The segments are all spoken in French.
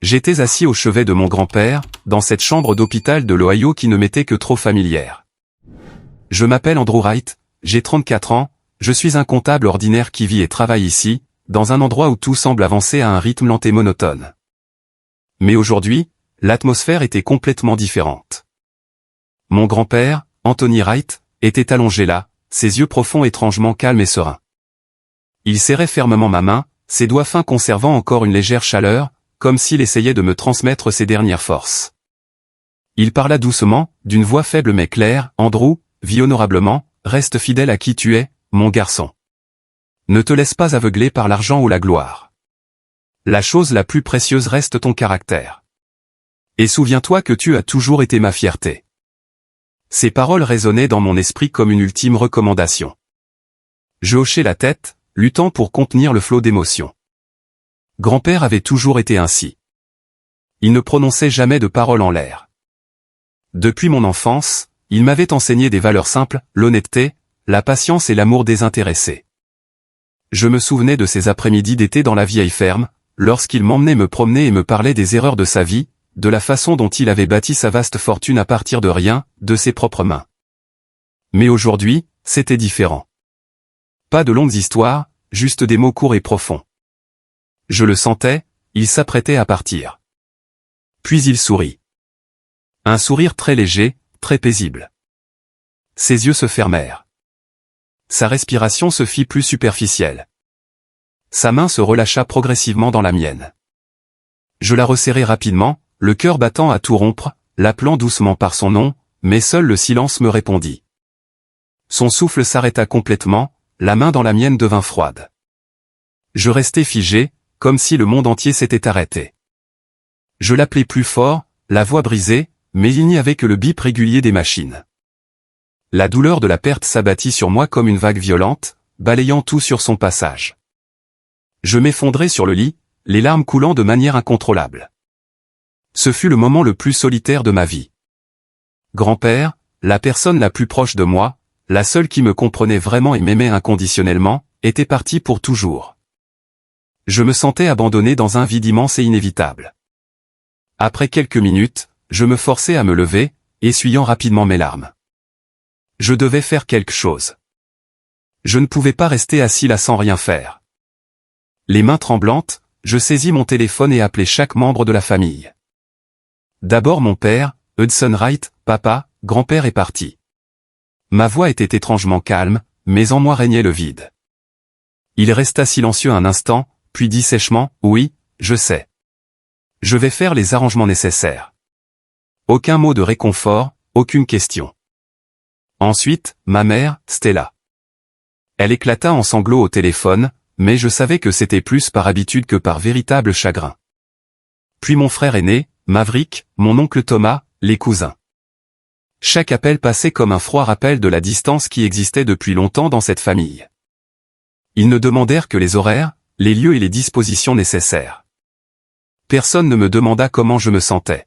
J'étais assis au chevet de mon grand-père, dans cette chambre d'hôpital de l'Ohio qui ne m'était que trop familière. Je m'appelle Andrew Wright, j'ai 34 ans, je suis un comptable ordinaire qui vit et travaille ici, dans un endroit où tout semble avancer à un rythme lent et monotone. Mais aujourd'hui, l'atmosphère était complètement différente. Mon grand-père, Anthony Wright, était allongé là, ses yeux profonds étrangement calmes et sereins. Il serrait fermement ma main, ses doigts fins conservant encore une légère chaleur, comme s'il essayait de me transmettre ses dernières forces. Il parla doucement, d'une voix faible mais claire. « Andrew, vis honorablement, reste fidèle à qui tu es, mon garçon. Ne te laisse pas aveugler par l'argent ou la gloire. La chose la plus précieuse reste ton caractère. Et souviens-toi que tu as toujours été ma fierté. » Ces paroles résonnaient dans mon esprit comme une ultime recommandation. Je hochai la tête, luttant pour contenir le flot d'émotions. Grand-père avait toujours été ainsi. Il ne prononçait jamais de paroles en l'air. Depuis mon enfance, il m'avait enseigné des valeurs simples, l'honnêteté, la patience et l'amour désintéressé. Je me souvenais de ces après-midi d'été dans la vieille ferme, lorsqu'il m'emmenait me promener et me parlait des erreurs de sa vie, de la façon dont il avait bâti sa vaste fortune à partir de rien, de ses propres mains. Mais aujourd'hui, c'était différent. Pas de longues histoires, juste des mots courts et profonds. Je le sentais, il s'apprêtait à partir. Puis il sourit. Un sourire très léger, très paisible. Ses yeux se fermèrent. Sa respiration se fit plus superficielle. Sa main se relâcha progressivement dans la mienne. Je la resserrai rapidement, le cœur battant à tout rompre, l'appelant doucement par son nom, mais seul le silence me répondit. Son souffle s'arrêta complètement, la main dans la mienne devint froide. Je restai figé, comme si le monde entier s'était arrêté. Je l'appelai plus fort, la voix brisée, mais il n'y avait que le bip régulier des machines. La douleur de la perte s'abattit sur moi comme une vague violente, balayant tout sur son passage. Je m'effondrai sur le lit, les larmes coulant de manière incontrôlable. Ce fut le moment le plus solitaire de ma vie. Grand-père, la personne la plus proche de moi, la seule qui me comprenait vraiment et m'aimait inconditionnellement, était partie pour toujours. Je me sentais abandonné dans un vide immense et inévitable. Après quelques minutes, je me forçai à me lever, essuyant rapidement mes larmes. Je devais faire quelque chose. Je ne pouvais pas rester assis là sans rien faire. Les mains tremblantes, je saisis mon téléphone et appelai chaque membre de la famille. D'abord mon père, Hudson Wright. « Papa, grand-père est parti. » Ma voix était étrangement calme, mais en moi régnait le vide. Il resta silencieux un instant, puis dit sèchement, « Oui, je sais. Je vais faire les arrangements nécessaires. » Aucun mot de réconfort, aucune question. Ensuite, ma mère, Stella. Elle éclata en sanglots au téléphone, mais je savais que c'était plus par habitude que par véritable chagrin. Puis mon frère aîné, Maverick, mon oncle Thomas, les cousins. Chaque appel passait comme un froid rappel de la distance qui existait depuis longtemps dans cette famille. Ils ne demandèrent que les horaires, les lieux et les dispositions nécessaires. Personne ne me demanda comment je me sentais.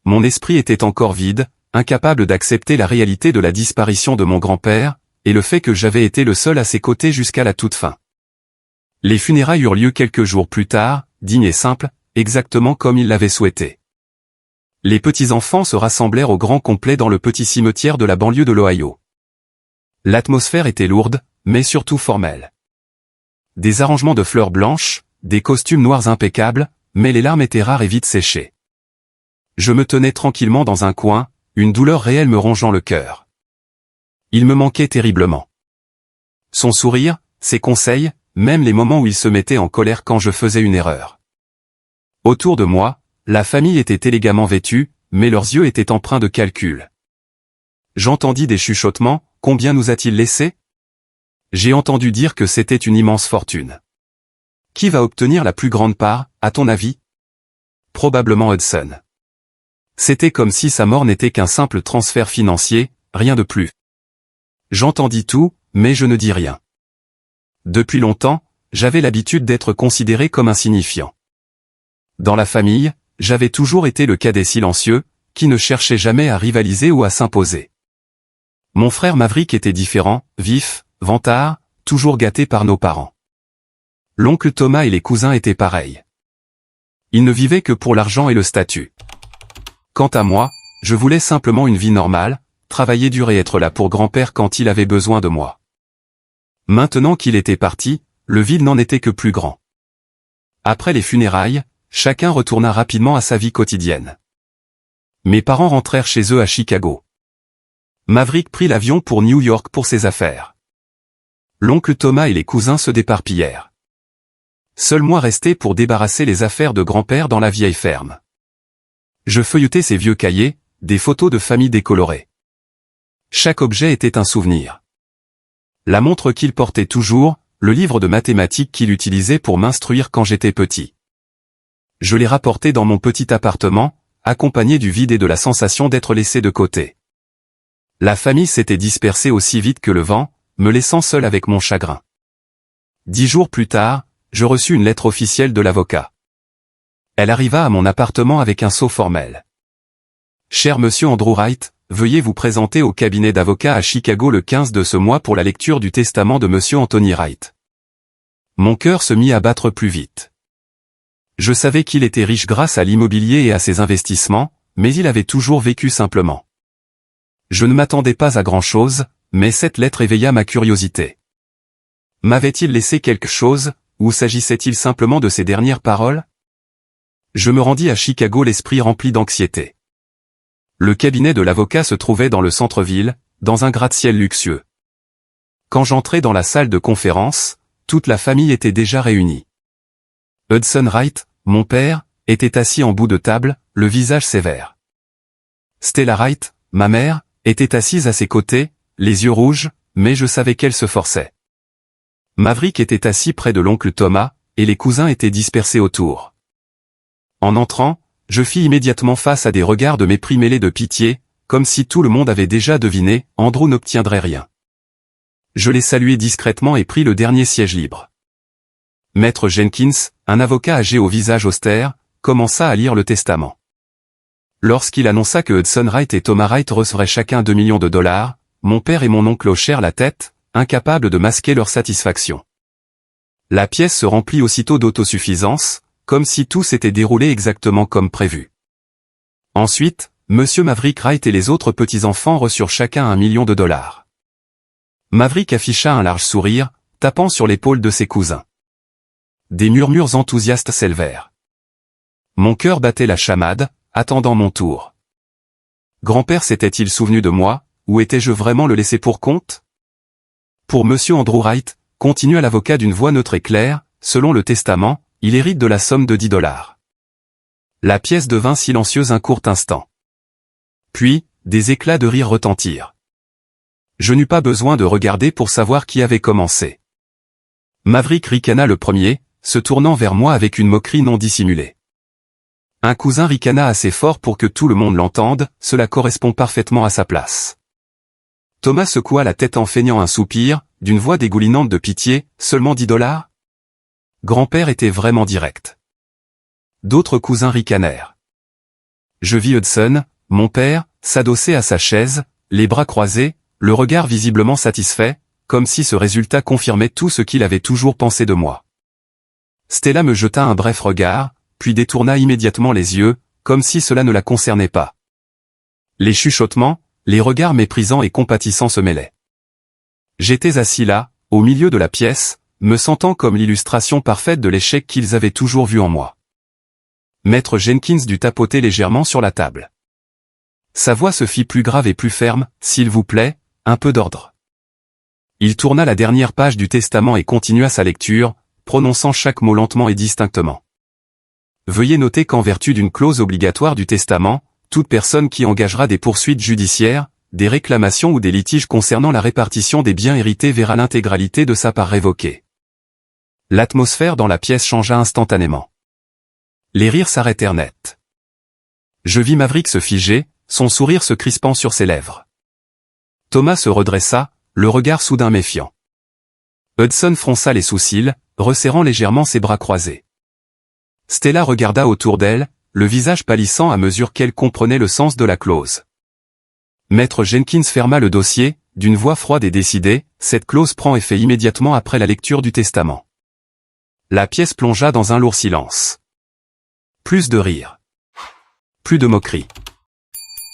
Mon esprit était encore vide, incapable d'accepter la réalité de la disparition de mon grand-père, et le fait que j'avais été le seul à ses côtés jusqu'à la toute fin. Les funérailles eurent lieu quelques jours plus tard, dignes et simples, exactement comme il l'avait souhaité. Les petits-enfants se rassemblèrent au grand complet dans le petit cimetière de la banlieue de l'Ohio. L'atmosphère était lourde, mais surtout formelle. Des arrangements de fleurs blanches, des costumes noirs impeccables, mais les larmes étaient rares et vite séchées. Je me tenais tranquillement dans un coin, une douleur réelle me rongeant le cœur. Il me manquait terriblement. Son sourire, ses conseils, même les moments où il se mettait en colère quand je faisais une erreur. Autour de moi, la famille était élégamment vêtue, mais leurs yeux étaient empreints de calcul. J'entendis des chuchotements, « Combien nous a-t-il laissé ?» J'ai entendu dire que c'était une immense fortune. Qui va obtenir la plus grande part, à ton avis? Probablement Hudson. C'était comme si sa mort n'était qu'un simple transfert financier, rien de plus. J'entendis tout, mais je ne dis rien. Depuis longtemps, j'avais l'habitude d'être considéré comme insignifiant. Dans la famille, j'avais toujours été le cadet silencieux, qui ne cherchait jamais à rivaliser ou à s'imposer. Mon frère Maverick était différent, vif, vantard, toujours gâté par nos parents. L'oncle Thomas et les cousins étaient pareils. Il ne vivait que pour l'argent et le statut. Quant à moi, je voulais simplement une vie normale, travailler dur et être là pour grand-père quand il avait besoin de moi. Maintenant qu'il était parti, le vide n'en était que plus grand. Après les funérailles, chacun retourna rapidement à sa vie quotidienne. Mes parents rentrèrent chez eux à Chicago. Maverick prit l'avion pour New York pour ses affaires. L'oncle Thomas et les cousins se déparpillèrent. Seul moi restais pour débarrasser les affaires de grand-père dans la vieille ferme. Je feuilletais ses vieux cahiers, des photos de famille décolorées. Chaque objet était un souvenir. La montre qu'il portait toujours, le livre de mathématiques qu'il utilisait pour m'instruire quand j'étais petit. Je les rapportais dans mon petit appartement, accompagné du vide et de la sensation d'être laissé de côté. La famille s'était dispersée aussi vite que le vent, me laissant seul avec mon chagrin. 10 jours plus tard, je reçus une lettre officielle de l'avocat. Elle arriva à mon appartement avec un sceau formel. Cher monsieur Andrew Wright, veuillez vous présenter au cabinet d'avocat à Chicago le 15 de ce mois pour la lecture du testament de monsieur Anthony Wright. Mon cœur se mit à battre plus vite. Je savais qu'il était riche grâce à l'immobilier et à ses investissements, mais il avait toujours vécu simplement. Je ne m'attendais pas à grand-chose, mais cette lettre éveilla ma curiosité. M'avait-il laissé quelque chose, ou s'agissait-il simplement de ses dernières paroles? Je me rendis à Chicago l'esprit rempli d'anxiété. Le cabinet de l'avocat se trouvait dans le centre-ville, dans un gratte-ciel luxueux. Quand j'entrai dans la salle de conférence, toute la famille était déjà réunie. Hudson Wright, mon père, était assis en bout de table, le visage sévère. Stella Wright, ma mère, était assise à ses côtés, les yeux rouges, mais je savais qu'elle se forçait. Maverick était assis près de l'oncle Thomas, et les cousins étaient dispersés autour. En entrant, je fis immédiatement face à des regards de mépris mêlés de pitié, comme si tout le monde avait déjà deviné, Andrew n'obtiendrait rien. Je les saluai discrètement et pris le dernier siège libre. Maître Jenkins, un avocat âgé au visage austère, commença à lire le testament. Lorsqu'il annonça que Hudson Wright et Thomas Wright recevraient chacun 2 millions de dollars, mon père et mon oncle hochèrent la tête, incapables de masquer leur satisfaction. La pièce se remplit aussitôt d'autosuffisance, comme si tout s'était déroulé exactement comme prévu. Ensuite, monsieur Maverick Wright et les autres petits-enfants reçurent chacun 1 million de dollars. Maverick afficha un large sourire, tapant sur l'épaule de ses cousins. Des murmures enthousiastes s'élevèrent. Mon cœur battait la chamade, attendant mon tour. Grand-père s'était-il souvenu de moi, ou étais-je vraiment le laissé pour compte? Pour monsieur Andrew Wright, continua l'avocat d'une voix neutre et claire, selon le testament, il hérite de la somme de 10 dollars. La pièce devint silencieuse un court instant. Puis, des éclats de rire retentirent. Je n'eus pas besoin de regarder pour savoir qui avait commencé. Maverick ricana le premier, se tournant vers moi avec une moquerie non dissimulée. Un cousin ricana assez fort pour que tout le monde l'entende, cela correspond parfaitement à sa place. Thomas secoua la tête en feignant un soupir, d'une voix dégoulinante de pitié, seulement 10 dollars? Grand-père était vraiment direct. D'autres cousins ricanèrent. Je vis Hudson, mon père, s'adosser à sa chaise, les bras croisés, le regard visiblement satisfait, comme si ce résultat confirmait tout ce qu'il avait toujours pensé de moi. Stella me jeta un bref regard, puis détourna immédiatement les yeux, comme si cela ne la concernait pas. Les chuchotements, les regards méprisants et compatissants se mêlaient. J'étais assis là, au milieu de la pièce, me sentant comme l'illustration parfaite de l'échec qu'ils avaient toujours vu en moi. Maître Jenkins dut tapoter légèrement sur la table. Sa voix se fit plus grave et plus ferme, « S'il vous plaît, un peu d'ordre. » Il tourna la dernière page du testament et continua sa lecture, prononçant chaque mot lentement et distinctement. Veuillez noter qu'en vertu d'une clause obligatoire du testament, toute personne qui engagera des poursuites judiciaires, des réclamations ou des litiges concernant la répartition des biens hérités verra l'intégralité de sa part révoquée. L'atmosphère dans la pièce changea instantanément. Les rires s'arrêtèrent net. Je vis Maverick se figer, son sourire se crispant sur ses lèvres. Thomas se redressa, le regard soudain méfiant. Hudson fronça les sourcils, resserrant légèrement ses bras croisés. Stella regarda autour d'elle, le visage pâlissant à mesure qu'elle comprenait le sens de la clause. Maître Jenkins ferma le dossier, d'une voix froide et décidée, cette clause prend effet immédiatement après la lecture du testament. La pièce plongea dans un lourd silence. Plus de rire. Plus de moquerie.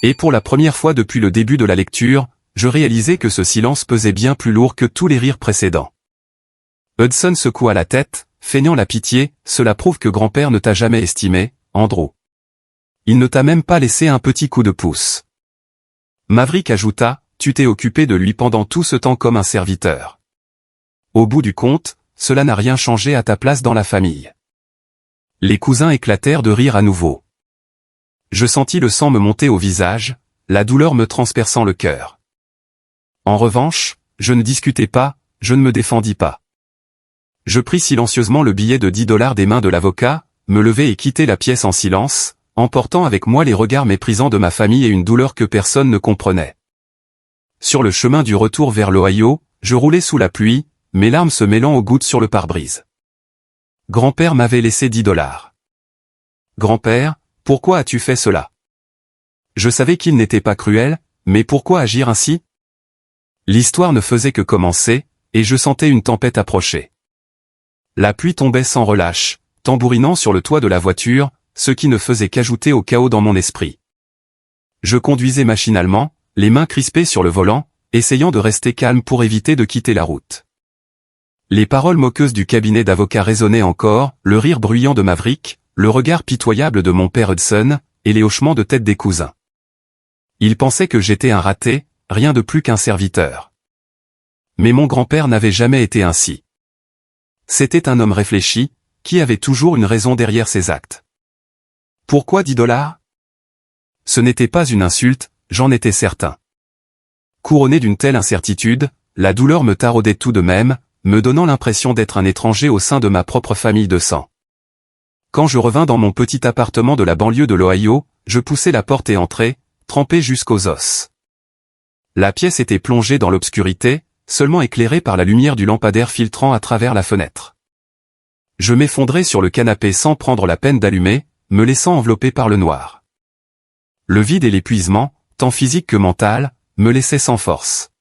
Et pour la première fois depuis le début de la lecture, je réalisais que ce silence pesait bien plus lourd que tous les rires précédents. Hudson secoua la tête, feignant la pitié, cela prouve que grand-père ne t'a jamais estimé, Andrew. Il ne t'a même pas laissé un petit coup de pouce. Maverick ajouta, tu t'es occupé de lui pendant tout ce temps comme un serviteur. Au bout du compte, cela n'a rien changé à ta place dans la famille. Les cousins éclatèrent de rire à nouveau. Je sentis le sang me monter au visage, la douleur me transperçant le cœur. En revanche, je ne discutais pas, je ne me défendis pas. Je pris silencieusement le billet de $10 des mains de l'avocat, me levai et quittai la pièce en silence, emportant avec moi les regards méprisants de ma famille et une douleur que personne ne comprenait. Sur le chemin du retour vers l'Ohio, je roulais sous la pluie, mes larmes se mêlant aux gouttes sur le pare-brise. Grand-père m'avait laissé $10. Grand-père, pourquoi as-tu fait cela? Je savais qu'il n'était pas cruel, mais pourquoi agir ainsi? L'histoire ne faisait que commencer, et je sentais une tempête approcher. La pluie tombait sans relâche, tambourinant sur le toit de la voiture, ce qui ne faisait qu'ajouter au chaos dans mon esprit. Je conduisais machinalement, les mains crispées sur le volant, essayant de rester calme pour éviter de quitter la route. Les paroles moqueuses du cabinet d'avocats résonnaient encore, le rire bruyant de Maverick, le regard pitoyable de mon père Hudson, et les hochements de tête des cousins. Ils pensaient que j'étais un raté, rien de plus qu'un serviteur. Mais mon grand-père n'avait jamais été ainsi. C'était un homme réfléchi, qui avait toujours une raison derrière ses actes. Pourquoi $10? Ce n'était pas une insulte, j'en étais certain. Couronné d'une telle incertitude, la douleur me taraudait tout de même, me donnant l'impression d'être un étranger au sein de ma propre famille de sang. Quand je revins dans mon petit appartement de la banlieue de l'Ohio, je poussai la porte et entrai, trempé jusqu'aux os. La pièce était plongée dans l'obscurité, seulement éclairée par la lumière du lampadaire filtrant à travers la fenêtre. Je m'effondrai sur le canapé sans prendre la peine d'allumer, me laissant envelopper par le noir. Le vide et l'épuisement, tant physique que mental, me laissaient sans force.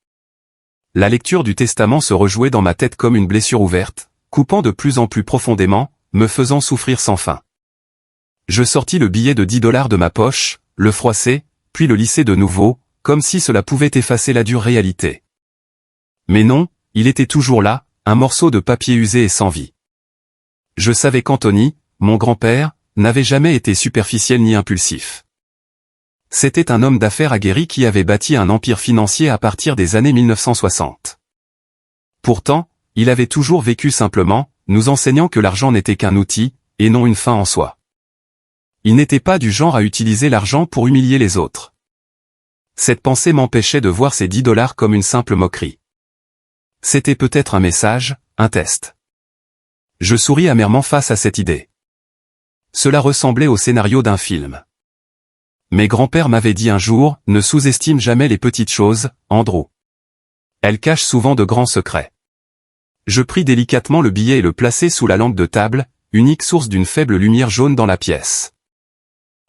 La lecture du testament se rejouait dans ma tête comme une blessure ouverte, coupant de plus en plus profondément, me faisant souffrir sans fin. Je sortis le billet de $10 de ma poche, le froissai, puis le lissai de nouveau, comme si cela pouvait effacer la dure réalité. Mais non, il était toujours là, un morceau de papier usé et sans vie. Je savais qu'Anthony, mon grand-père, n'avait jamais été superficiel ni impulsif. C'était un homme d'affaires aguerri qui avait bâti un empire financier à partir des années 1960. Pourtant, il avait toujours vécu simplement, nous enseignant que l'argent n'était qu'un outil, et non une fin en soi. Il n'était pas du genre à utiliser l'argent pour humilier les autres. Cette pensée m'empêchait de voir ces $10 comme une simple moquerie. C'était peut-être un message, un test. Je souris amèrement face à cette idée. Cela ressemblait au scénario d'un film. Mes grands-pères m'avaient dit un jour, ne sous-estime jamais les petites choses, Andrew. Elles cachent souvent de grands secrets. Je pris délicatement le billet et le plaçai sous la lampe de table, unique source d'une faible lumière jaune dans la pièce.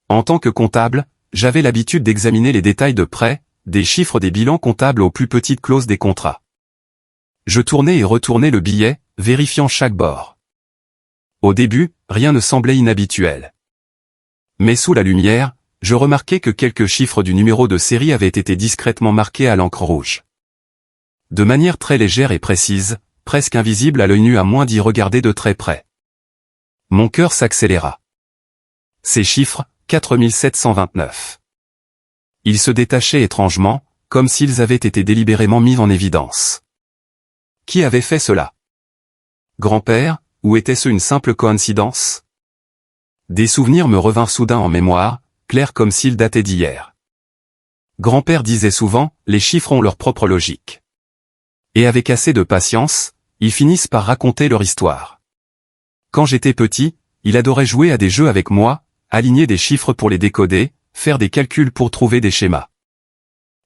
En tant que comptable, j'avais l'habitude d'examiner les détails de près, des chiffres des bilans comptables aux plus petites clauses des contrats. Je tournais et retournais le billet, vérifiant chaque bord. Au début, rien ne semblait inhabituel. Mais sous la lumière, je remarquai que quelques chiffres du numéro de série avaient été discrètement marqués à l'encre rouge. De manière très légère et précise, presque invisible à l'œil nu à moins d'y regarder de très près. Mon cœur s'accéléra. Ces chiffres, 4729. Ils se détachaient étrangement, comme s'ils avaient été délibérément mis en évidence. Qui avait fait cela? Grand-père, ou était-ce une simple coïncidence? Des souvenirs me revinrent soudain en mémoire, clairs comme s'ils dataient d'hier. Grand-père disait souvent, les chiffres ont leur propre logique. Et avec assez de patience, ils finissent par raconter leur histoire. Quand j'étais petit, il adorait jouer à des jeux avec moi, aligner des chiffres pour les décoder, faire des calculs pour trouver des schémas.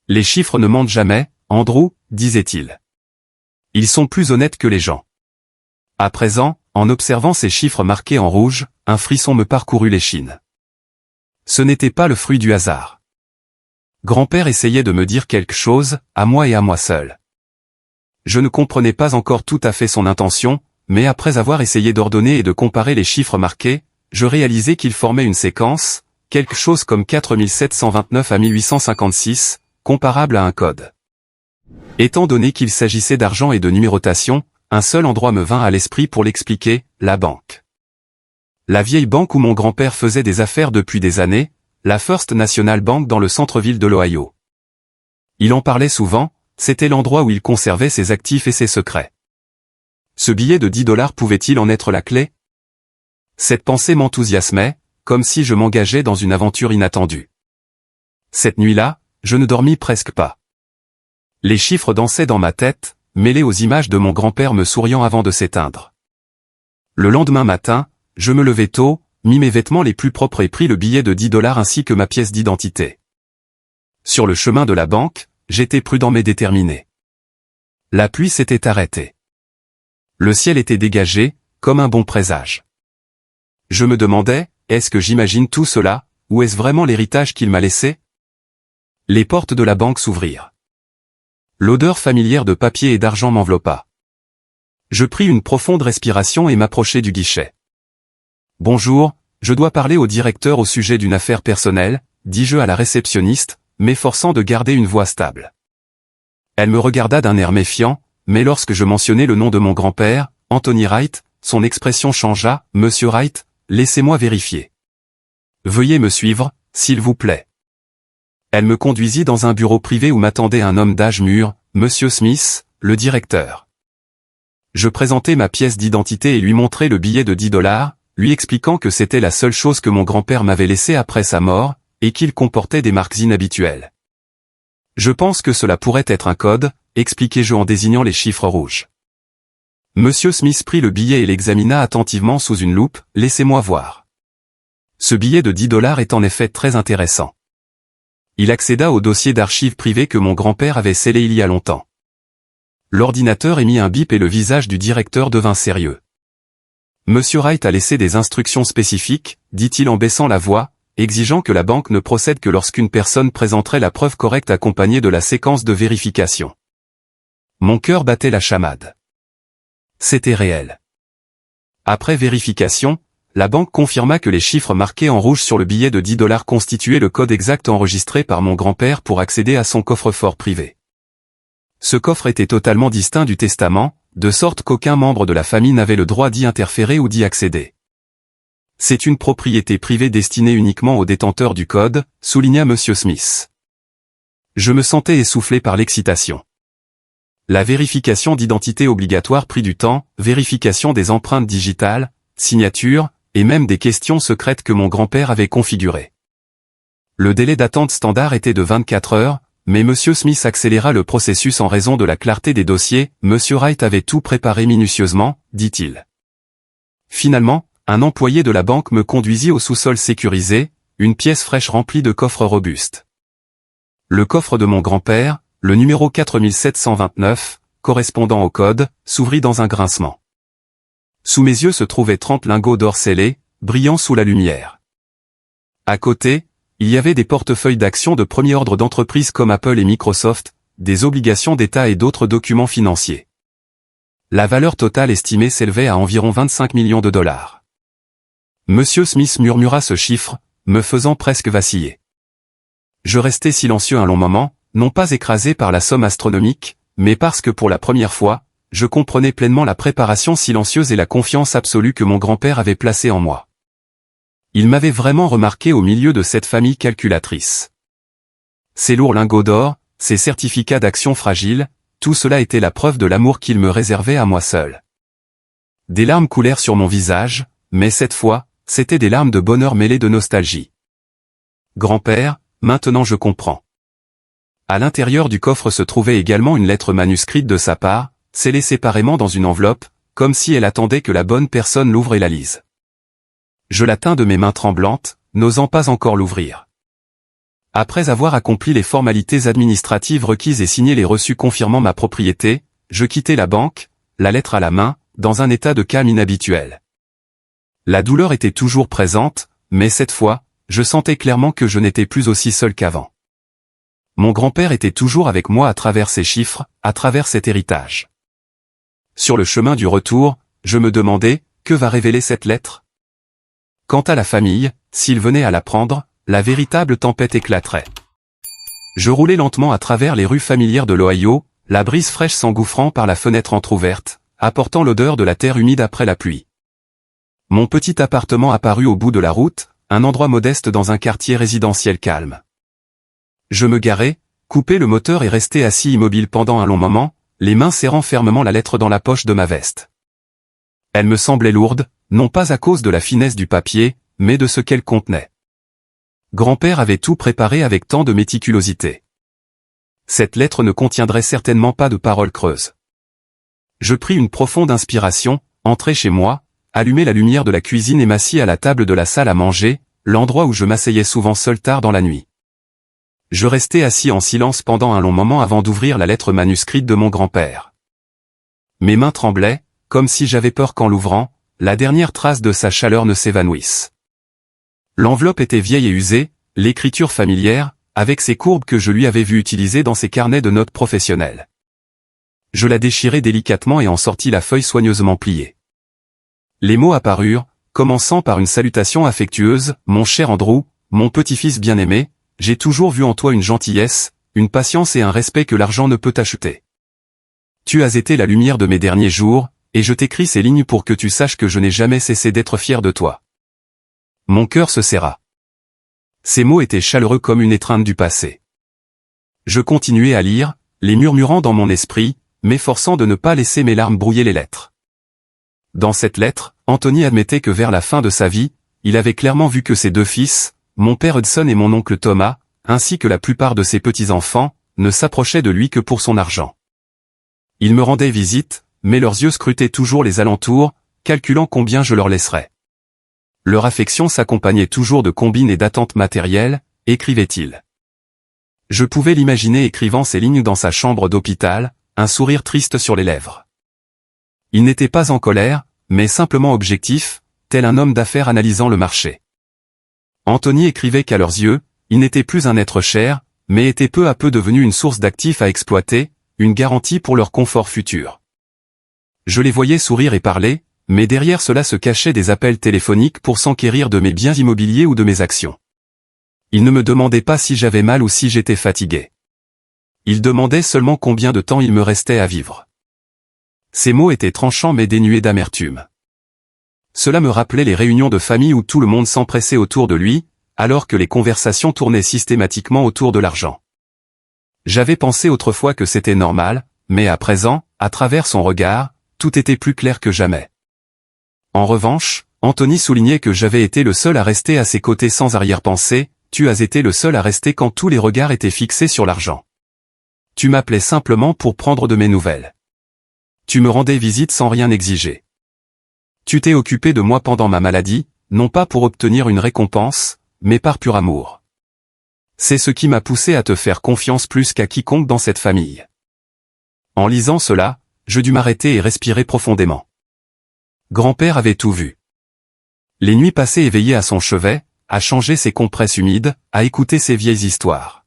Les chiffres ne mentent jamais, Andrew, disait-il. Ils sont plus honnêtes que les gens. À présent, en observant ces chiffres marqués en rouge, un frisson me parcourut l'échine. Ce n'était pas le fruit du hasard. Grand-père essayait de me dire quelque chose, à moi et à moi seul. Je ne comprenais pas encore tout à fait son intention, mais après avoir essayé d'ordonner et de comparer les chiffres marqués, je réalisai qu'il formait une séquence, quelque chose comme 4729 à 1856, comparable à un code. Étant donné qu'il s'agissait d'argent et de numérotation, un seul endroit me vint à l'esprit pour l'expliquer, la banque. La vieille banque où mon grand-père faisait des affaires depuis des années, la First National Bank dans le centre-ville de l'Ohio. Il en parlait souvent, c'était l'endroit où il conservait ses actifs et ses secrets. Ce billet de 10 $ pouvait-il en être la clé? Cette pensée m'enthousiasmait, comme si je m'engageais dans une aventure inattendue. Cette nuit-là, je ne dormis presque pas. Les chiffres dansaient dans ma tête, mêlés aux images de mon grand-père me souriant avant de s'éteindre. Le lendemain matin, je me levai tôt, mis mes vêtements les plus propres et pris le billet de 10 $ ainsi que ma pièce d'identité. Sur le chemin de la banque, j'étais prudent mais déterminé. La pluie s'était arrêtée. Le ciel était dégagé, comme un bon présage. Je me demandais, est-ce que j'imagine tout cela, ou est-ce vraiment l'héritage qu'il m'a laissé? Les portes de la banque s'ouvrirent. L'odeur familière de papier et d'argent m'enveloppa. Je pris une profonde respiration et m'approchai du guichet. « Bonjour, je dois parler au directeur au sujet d'une affaire personnelle », dis-je à la réceptionniste, m'efforçant de garder une voix stable. Elle me regarda d'un air méfiant, mais lorsque je mentionnai le nom de mon grand-père, Anthony Wright, son expression changea, « Monsieur Wright, laissez-moi vérifier. Veuillez me suivre, s'il vous plaît. » Elle me conduisit dans un bureau privé où m'attendait un homme d'âge mûr, Monsieur Smith, le directeur. Je présentai ma pièce d'identité et lui montrai le billet de 10 $, lui expliquant que c'était la seule chose que mon grand-père m'avait laissée après sa mort, et qu'il comportait des marques inhabituelles. Je pense que cela pourrait être un code, expliquai-je en désignant les chiffres rouges. Monsieur Smith prit le billet et l'examina attentivement sous une loupe, laissez-moi voir. Ce billet de 10 $ est en effet très intéressant. Il accéda au dossier d'archives privées que mon grand-père avait scellé il y a longtemps. L'ordinateur émit un bip et le visage du directeur devint sérieux. Monsieur Wright a laissé des instructions spécifiques, dit-il en baissant la voix, exigeant que la banque ne procède que lorsqu'une personne présenterait la preuve correcte accompagnée de la séquence de vérification. Mon cœur battait la chamade. C'était réel. Après vérification, la banque confirma que les chiffres marqués en rouge sur le billet de 10 $ constituaient le code exact enregistré par mon grand-père pour accéder à son coffre-fort privé. Ce coffre était totalement distinct du testament, de sorte qu'aucun membre de la famille n'avait le droit d'y interférer ou d'y accéder. C'est une propriété privée destinée uniquement aux détenteurs du code, souligna M. Smith. Je me sentais essoufflé par l'excitation. La vérification d'identité obligatoire prit du temps, vérification des empreintes digitales, signature, et même des questions secrètes que mon grand-père avait configurées. Le délai d'attente standard était de 24 heures, mais M. Smith accéléra le processus en raison de la clarté des dossiers, M. Wright avait tout préparé minutieusement, dit-il. Finalement, un employé de la banque me conduisit au sous-sol sécurisé, une pièce fraîche remplie de coffres robustes. Le coffre de mon grand-père, le numéro 4729, correspondant au code, s'ouvrit dans un grincement. Sous mes yeux se trouvaient 30 lingots d'or scellés, brillant sous la lumière. À côté, il y avait des portefeuilles d'actions de premier ordre d'entreprises comme Apple et Microsoft, des obligations d'État et d'autres documents financiers. La valeur totale estimée s'élevait à environ 25 millions de $. Monsieur Smith murmura ce chiffre, me faisant presque vaciller. Je restai silencieux un long moment, non pas écrasé par la somme astronomique, mais parce que pour la première fois, je comprenais pleinement la préparation silencieuse et la confiance absolue que mon grand-père avait placée en moi. Il m'avait vraiment remarqué au milieu de cette famille calculatrice. Ces lourds lingots d'or, ces certificats d'action fragiles, tout cela était la preuve de l'amour qu'il me réservait à moi seul. Des larmes coulèrent sur mon visage, mais cette fois, c'étaient des larmes de bonheur mêlées de nostalgie. Grand-père, maintenant je comprends. À l'intérieur du coffre se trouvait également une lettre manuscrite de sa part, scellée séparément dans une enveloppe, comme si elle attendait que la bonne personne l'ouvre et la lise. Je la tins de mes mains tremblantes, n'osant pas encore l'ouvrir. Après avoir accompli les formalités administratives requises et signé les reçus confirmant ma propriété, je quittai la banque, la lettre à la main, dans un état de calme inhabituel. La douleur était toujours présente, mais cette fois, je sentais clairement que je n'étais plus aussi seul qu'avant. Mon grand-père était toujours avec moi à travers ces chiffres, à travers cet héritage. Sur le chemin du retour, je me demandais, que va révéler cette lettre ? Quant à la famille, s'il venait à l'apprendre, la véritable tempête éclaterait. Je roulais lentement à travers les rues familières de l'Ohio, la brise fraîche s'engouffrant par la fenêtre entr'ouverte, apportant l'odeur de la terre humide après la pluie. Mon petit appartement apparut au bout de la route, un endroit modeste dans un quartier résidentiel calme. Je me garai, coupai le moteur et restai assis immobile pendant un long moment, les mains serrant fermement la lettre dans la poche de ma veste. Elle me semblait lourde, non pas à cause de la finesse du papier, mais de ce qu'elle contenait. Grand-père avait tout préparé avec tant de méticulosité. Cette lettre ne contiendrait certainement pas de paroles creuses. Je pris une profonde inspiration, entrai chez moi, allumai la lumière de la cuisine et m'assis à la table de la salle à manger, l'endroit où je m'asseyais souvent seul tard dans la nuit. Je restai assis en silence pendant un long moment avant d'ouvrir la lettre manuscrite de mon grand-père. Mes mains tremblaient, comme si j'avais peur qu'en l'ouvrant, la dernière trace de sa chaleur ne s'évanouisse. L'enveloppe était vieille et usée, l'écriture familière, avec ses courbes que je lui avais vu utiliser dans ses carnets de notes professionnels. Je la déchirai délicatement et en sortis la feuille soigneusement pliée. Les mots apparurent, commençant par une salutation affectueuse, « Mon cher Andrew, mon petit-fils bien-aimé, j'ai toujours vu en toi une gentillesse, une patience et un respect que l'argent ne peut acheter. Tu as été la lumière de mes derniers jours, et je t'écris ces lignes pour que tu saches que je n'ai jamais cessé d'être fier de toi. » Mon cœur se serra. Ces mots étaient chaleureux comme une étreinte du passé. Je continuai à lire, les murmurant dans mon esprit, m'efforçant de ne pas laisser mes larmes brouiller les lettres. Dans cette lettre, Anthony admettait que vers la fin de sa vie, il avait clairement vu que ses deux fils, mon père Hudson et mon oncle Thomas, ainsi que la plupart de ses petits-enfants, ne s'approchaient de lui que pour son argent. Il me rendait visite, mais leurs yeux scrutaient toujours les alentours, calculant combien je leur laisserais. Leur affection s'accompagnait toujours de combines et d'attentes matérielles, écrivait-il. Je pouvais l'imaginer écrivant ces lignes dans sa chambre d'hôpital, un sourire triste sur les lèvres. Il n'était pas en colère, mais simplement objectif, tel un homme d'affaires analysant le marché. Anthony écrivait qu'à leurs yeux, il n'était plus un être cher, mais était peu à peu devenu une source d'actifs à exploiter, une garantie pour leur confort futur. Je les voyais sourire et parler, mais derrière cela se cachaient des appels téléphoniques pour s'enquérir de mes biens immobiliers ou de mes actions. Ils ne me demandaient pas si j'avais mal ou si j'étais fatigué. Ils demandaient seulement combien de temps il me restait à vivre. Ces mots étaient tranchants mais dénués d'amertume. Cela me rappelait les réunions de famille où tout le monde s'empressait autour de lui, alors que les conversations tournaient systématiquement autour de l'argent. J'avais pensé autrefois que c'était normal, mais à présent, à travers son regard, tout était plus clair que jamais. En revanche, Anthony soulignait que j'avais été le seul à rester à ses côtés sans arrière-pensée, tu as été le seul à rester quand tous les regards étaient fixés sur l'argent. Tu m'appelais simplement pour prendre de mes nouvelles. Tu me rendais visite sans rien exiger. Tu t'es occupé de moi pendant ma maladie, non pas pour obtenir une récompense, mais par pur amour. C'est ce qui m'a poussé à te faire confiance plus qu'à quiconque dans cette famille. En lisant cela, je dus m'arrêter et respirer profondément. Grand-père avait tout vu. Les nuits passées éveillées à son chevet, à changer ses compresses humides, à écouter ses vieilles histoires.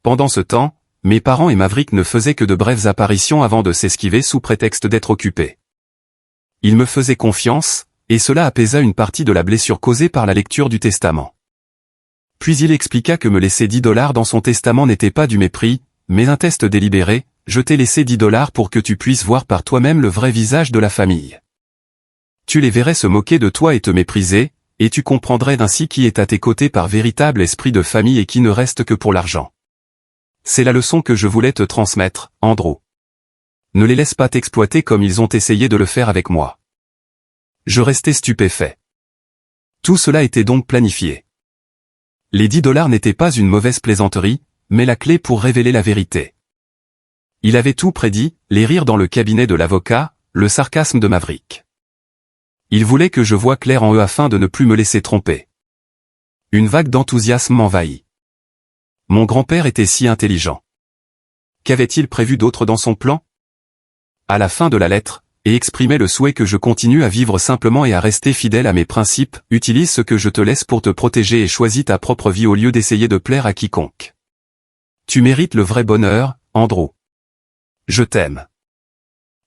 Pendant ce temps, mes parents et Maverick ne faisaient que de brèves apparitions avant de s'esquiver sous prétexte d'être occupés. Ils me faisaient confiance, et cela apaisa une partie de la blessure causée par la lecture du testament. Puis il expliqua que me laisser $10 dans son testament n'était pas du mépris, mais un test délibéré, je t'ai laissé $10 pour que tu puisses voir par toi-même le vrai visage de la famille. Tu les verrais se moquer de toi et te mépriser, et tu comprendrais ainsi qui est à tes côtés par véritable esprit de famille et qui ne reste que pour l'argent. C'est la leçon que je voulais te transmettre, Andrew. Ne les laisse pas t'exploiter comme ils ont essayé de le faire avec moi. Je restais stupéfait. Tout cela était donc planifié. Les $10 n'étaient pas une mauvaise plaisanterie, mais la clé pour révéler la vérité. Il avait tout prédit, les rires dans le cabinet de l'avocat, le sarcasme de Maverick. Il voulait que je voie clair en eux afin de ne plus me laisser tromper. Une vague d'enthousiasme m'envahit. Mon grand-père était si intelligent. Qu'avait-il prévu d'autre dans son plan? À la fin de la lettre, et exprimait le souhait que je continue à vivre simplement et à rester fidèle à mes principes, utilise ce que je te laisse pour te protéger et choisis ta propre vie au lieu d'essayer de plaire à quiconque. Tu mérites le vrai bonheur, Andrew. Je t'aime.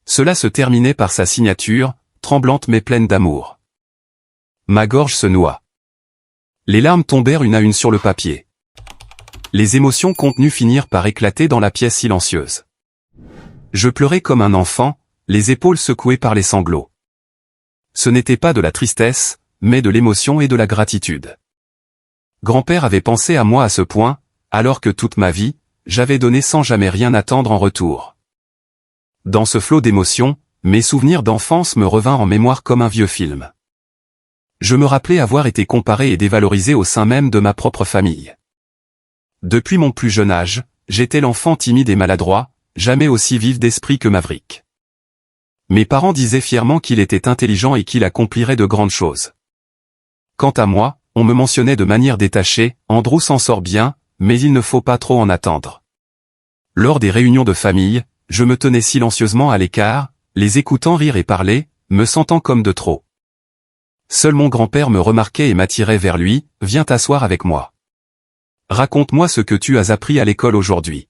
Cela se terminait par sa signature, tremblante mais pleine d'amour. Ma gorge se noua. Les larmes tombèrent une à une sur le papier. Les émotions contenues finirent par éclater dans la pièce silencieuse. Je pleurais comme un enfant, les épaules secouées par les sanglots. Ce n'était pas de la tristesse, mais de l'émotion et de la gratitude. Grand-père avait pensé à moi à ce point, alors que toute ma vie, j'avais donné sans jamais rien attendre en retour. Dans ce flot d'émotions, mes souvenirs d'enfance me revinrent en mémoire comme un vieux film. Je me rappelais avoir été comparé et dévalorisé au sein même de ma propre famille. Depuis mon plus jeune âge, j'étais l'enfant timide et maladroit, jamais aussi vif d'esprit que Maverick. Mes parents disaient fièrement qu'il était intelligent et qu'il accomplirait de grandes choses. Quant à moi, on me mentionnait de manière détachée, Andrew s'en sort bien, mais il ne faut pas trop en attendre. Lors des réunions de famille, je me tenais silencieusement à l'écart, les écoutant rire et parler, me sentant comme de trop. Seul mon grand-père me remarquait et m'attirait vers lui, « Viens t'asseoir avec moi. Raconte-moi ce que tu as appris à l'école aujourd'hui. »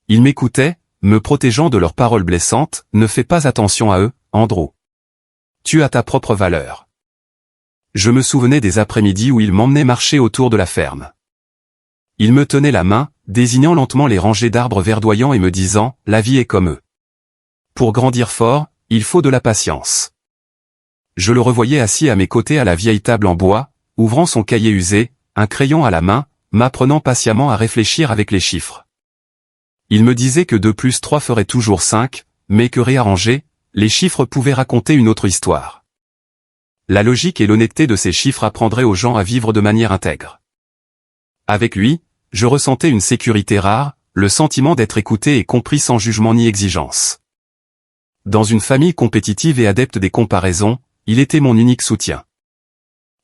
Il m'écoutait, me protégeant de leurs paroles blessantes, « Ne fais pas attention à eux, Andrew. Tu as ta propre valeur. » Je me souvenais des après-midi où il m'emmenait marcher autour de la ferme. Il me tenait la main, désignant lentement les rangées d'arbres verdoyants et me disant « La vie est comme eux. Pour grandir fort, il faut de la patience. » Je le revoyais assis à mes côtés à la vieille table en bois, ouvrant son cahier usé, un crayon à la main, m'apprenant patiemment à réfléchir avec les chiffres. Il me disait que 2 + 3 ferait toujours 5, mais que réarrangés, les chiffres pouvaient raconter une autre histoire. La logique et l'honnêteté de ces chiffres apprendraient aux gens à vivre de manière intègre. Avec lui, je ressentais une sécurité rare, le sentiment d'être écouté et compris sans jugement ni exigence. Dans une famille compétitive et adepte des comparaisons, il était mon unique soutien.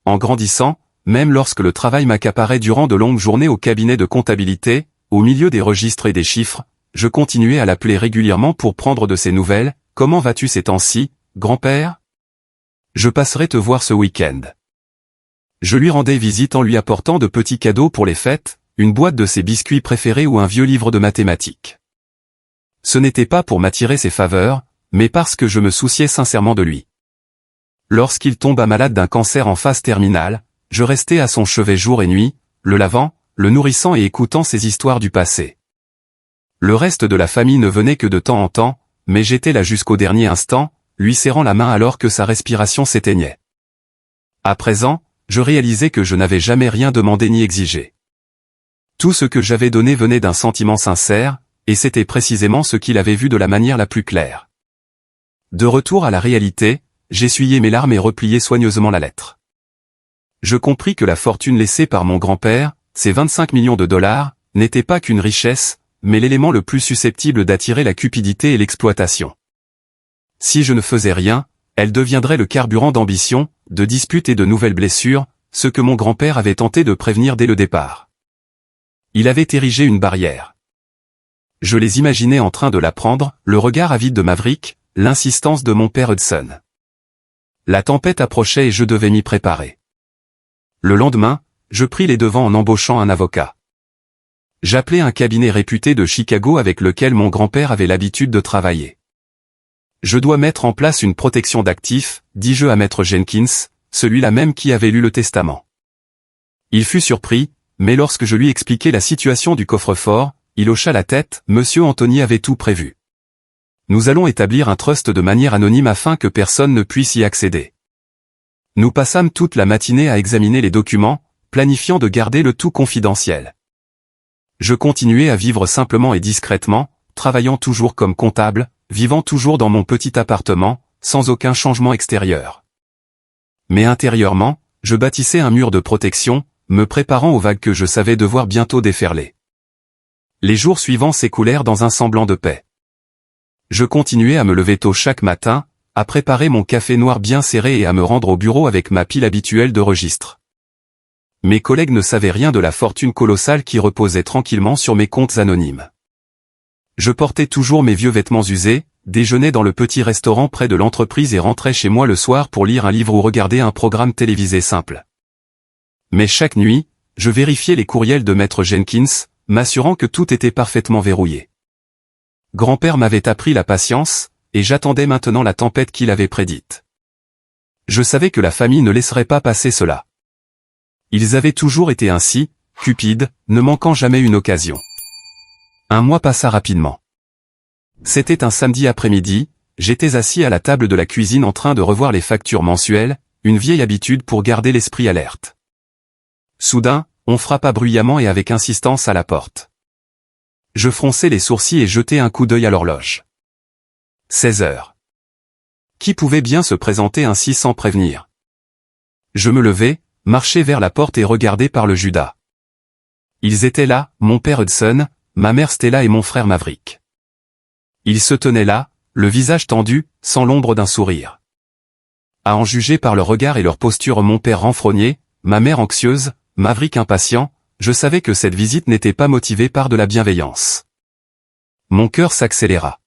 En grandissant, même lorsque le travail m'accaparait durant de longues journées au cabinet de comptabilité, au milieu des registres et des chiffres, je continuais à l'appeler régulièrement pour prendre de ses nouvelles. « Comment vas-tu ces temps-ci, grand-père ? Je passerai te voir ce week-end. » Je lui rendais visite en lui apportant de petits cadeaux pour les fêtes, une boîte de ses biscuits préférés ou un vieux livre de mathématiques. Ce n'était pas pour m'attirer ses faveurs, mais parce que je me souciais sincèrement de lui. Lorsqu'il tomba malade d'un cancer en phase terminale, je restais à son chevet jour et nuit, le lavant, le nourrissant et écoutant ses histoires du passé. Le reste de la famille ne venait que de temps en temps, mais j'étais là jusqu'au dernier instant, lui serrant la main alors que sa respiration s'éteignait. À présent, je réalisais que je n'avais jamais rien demandé ni exigé. Tout ce que j'avais donné venait d'un sentiment sincère, et c'était précisément ce qu'il avait vu de la manière la plus claire. De retour à la réalité, j'essuyai mes larmes et repliai soigneusement la lettre. Je compris que la fortune laissée par mon grand-père, ses 25 millions de dollars, n'était pas qu'une richesse, mais l'élément le plus susceptible d'attirer la cupidité et l'exploitation. Si je ne faisais rien, elle deviendrait le carburant d'ambition, de disputes et de nouvelles blessures, ce que mon grand-père avait tenté de prévenir dès le départ. Il avait érigé une barrière. Je les imaginais en train de la prendre, le regard avide de Maverick, l'insistance de mon père Hudson. La tempête approchait et je devais m'y préparer. Le lendemain, je pris les devants en embauchant un avocat. J'appelai un cabinet réputé de Chicago avec lequel mon grand-père avait l'habitude de travailler. Je dois mettre en place une protection d'actifs, dis-je à maître Jenkins, celui-là même qui avait lu le testament. Il fut surpris, mais lorsque je lui expliquai la situation du coffre-fort, il hocha la tête, Monsieur Anthony avait tout prévu. Nous allons établir un trust de manière anonyme afin que personne ne puisse y accéder. Nous passâmes toute la matinée à examiner les documents, planifiant de garder le tout confidentiel. Je continuais à vivre simplement et discrètement, travaillant toujours comme comptable, vivant toujours dans mon petit appartement, sans aucun changement extérieur. Mais intérieurement, je bâtissais un mur de protection, me préparant aux vagues que je savais devoir bientôt déferler. Les jours suivants s'écoulèrent dans un semblant de paix. Je continuais à me lever tôt chaque matin, à préparer mon café noir bien serré et à me rendre au bureau avec ma pile habituelle de registres. Mes collègues ne savaient rien de la fortune colossale qui reposait tranquillement sur mes comptes anonymes. Je portais toujours mes vieux vêtements usés, déjeunais dans le petit restaurant près de l'entreprise et rentrais chez moi le soir pour lire un livre ou regarder un programme télévisé simple. Mais chaque nuit, je vérifiais les courriels de maître Jenkins, m'assurant que tout était parfaitement verrouillé. Grand-père m'avait appris la patience, et j'attendais maintenant la tempête qu'il avait prédite. Je savais que la famille ne laisserait pas passer cela. Ils avaient toujours été ainsi, cupides, ne manquant jamais une occasion. Un mois passa rapidement. C'était un samedi après-midi, j'étais assis à la table de la cuisine en train de revoir les factures mensuelles, une vieille habitude pour garder l'esprit alerte. Soudain, on frappa bruyamment et avec insistance à la porte. Je fronçai les sourcils et jetai un coup d'œil à l'horloge. 16 heures. Qui pouvait bien se présenter ainsi sans prévenir? Je me levai, marchai vers la porte et regardai par le Judas. Ils étaient là, mon père Hudson, ma mère Stella et mon frère Maverick. Ils se tenaient là, le visage tendu, sans l'ombre d'un sourire. À en juger par leur regard et leur posture, mon père renfrogné, ma mère anxieuse, Maverick impatient, je savais que cette visite n'était pas motivée par de la bienveillance. Mon cœur s'accéléra.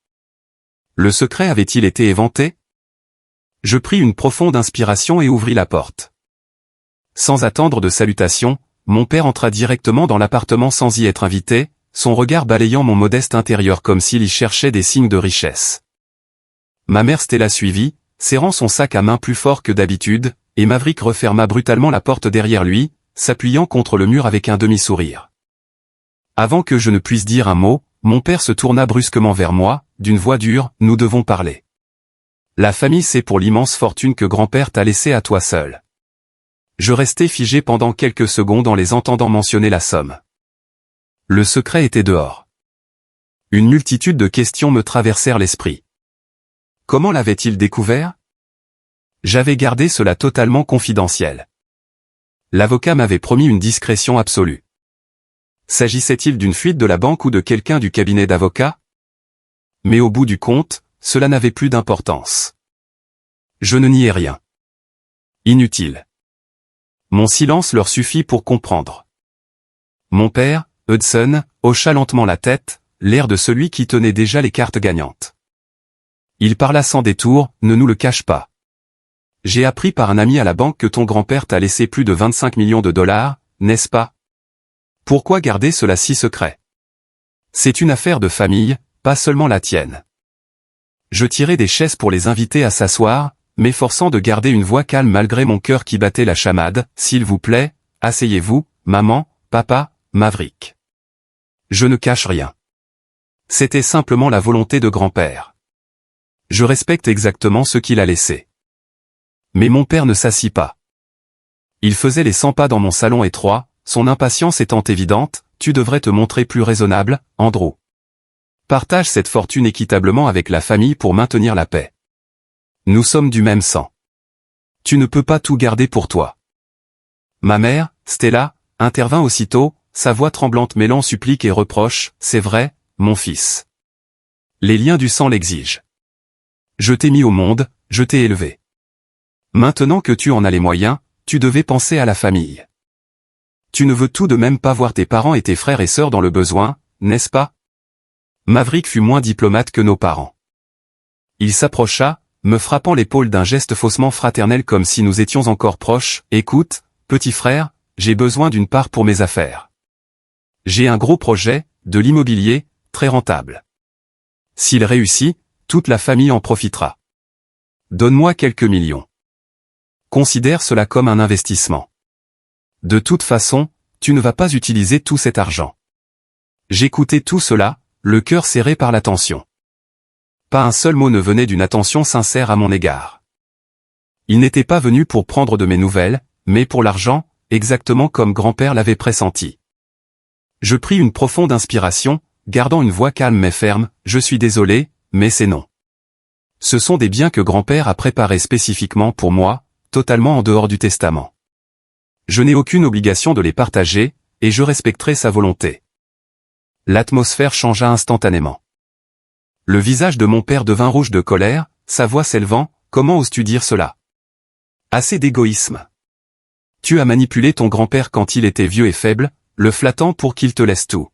Le secret avait-il été éventé? Je pris une profonde inspiration et ouvris la porte. Sans attendre de salutation, mon père entra directement dans l'appartement sans y être invité, son regard balayant mon modeste intérieur comme s'il y cherchait des signes de richesse. Ma mère Stella suivit, serrant son sac à main plus fort que d'habitude, et Maverick referma brutalement la porte derrière lui, s'appuyant contre le mur avec un demi-sourire. Avant que je ne puisse dire un mot, mon père se tourna brusquement vers moi, d'une voix dure, « Nous devons parler. La famille c'est pour l'immense fortune que grand-père t'a laissée à toi seul. » Je restai figé pendant quelques secondes en les entendant mentionner la somme. Le secret était dehors. Une multitude de questions me traversèrent l'esprit. Comment l'avait-il découvert? J'avais gardé cela totalement confidentiel. L'avocat m'avait promis une discrétion absolue. S'agissait-il d'une fuite de la banque ou de quelqu'un du cabinet d'avocats? Mais au bout du compte, cela n'avait plus d'importance. Je ne niai rien. Inutile. Mon silence leur suffit pour comprendre. Mon père, Hudson, hocha lentement la tête, l'air de celui qui tenait déjà les cartes gagnantes. Il parla sans détour, « Ne nous le cache pas. J'ai appris par un ami à la banque que ton grand-père t'a laissé plus de 25 millions de dollars, n'est-ce pas? Pourquoi garder cela si secret? C'est une affaire de famille, pas seulement la tienne. » Je tirai des chaises pour les inviter à s'asseoir, m'efforçant de garder une voix calme malgré mon cœur qui battait la chamade. « S'il vous plaît, asseyez-vous, maman, papa, Maverick. Je ne cache rien. C'était simplement la volonté de grand-père. Je respecte exactement ce qu'il a laissé. » Mais mon père ne s'assit pas. Il faisait les 100 pas dans mon salon étroit, son impatience étant évidente. « Tu devrais te montrer plus raisonnable, Andrew. Partage cette fortune équitablement avec la famille pour maintenir la paix. Nous sommes du même sang. Tu ne peux pas tout garder pour toi. » Ma mère, Stella, intervint aussitôt, sa voix tremblante mêlant supplique et reproche. « C'est vrai, mon fils. Les liens du sang l'exigent. Je t'ai mis au monde, je t'ai élevé. Maintenant que tu en as les moyens, tu devais penser à la famille. Tu ne veux tout de même pas voir tes parents et tes frères et sœurs dans le besoin, n'est-ce pas? » Maverick fut moins diplomate que nos parents. Il s'approcha, me frappant l'épaule d'un geste faussement fraternel comme si nous étions encore proches. « Écoute, petit frère, j'ai besoin d'une part pour mes affaires. J'ai un gros projet, de l'immobilier, très rentable. S'il réussit, toute la famille en profitera. Donne-moi quelques millions. Considère cela comme un investissement. De toute façon, tu ne vas pas utiliser tout cet argent. » J'écoutais tout cela, le cœur serré par la tension. Pas un seul mot ne venait d'une attention sincère à mon égard. Il n'était pas venu pour prendre de mes nouvelles, mais pour l'argent, exactement comme grand-père l'avait pressenti. Je pris une profonde inspiration, gardant une voix calme mais ferme. « Je suis désolé, mais c'est non. Ce sont des biens que grand-père a préparés spécifiquement pour moi, totalement en dehors du testament. Je n'ai aucune obligation de les partager, et je respecterai sa volonté. » L'atmosphère changea instantanément. Le visage de mon père devint rouge de colère, sa voix s'élevant. « Comment oses-tu dire cela? Assez d'égoïsme. Tu as manipulé ton grand-père quand il était vieux et faible, le flattant pour qu'il te laisse tout.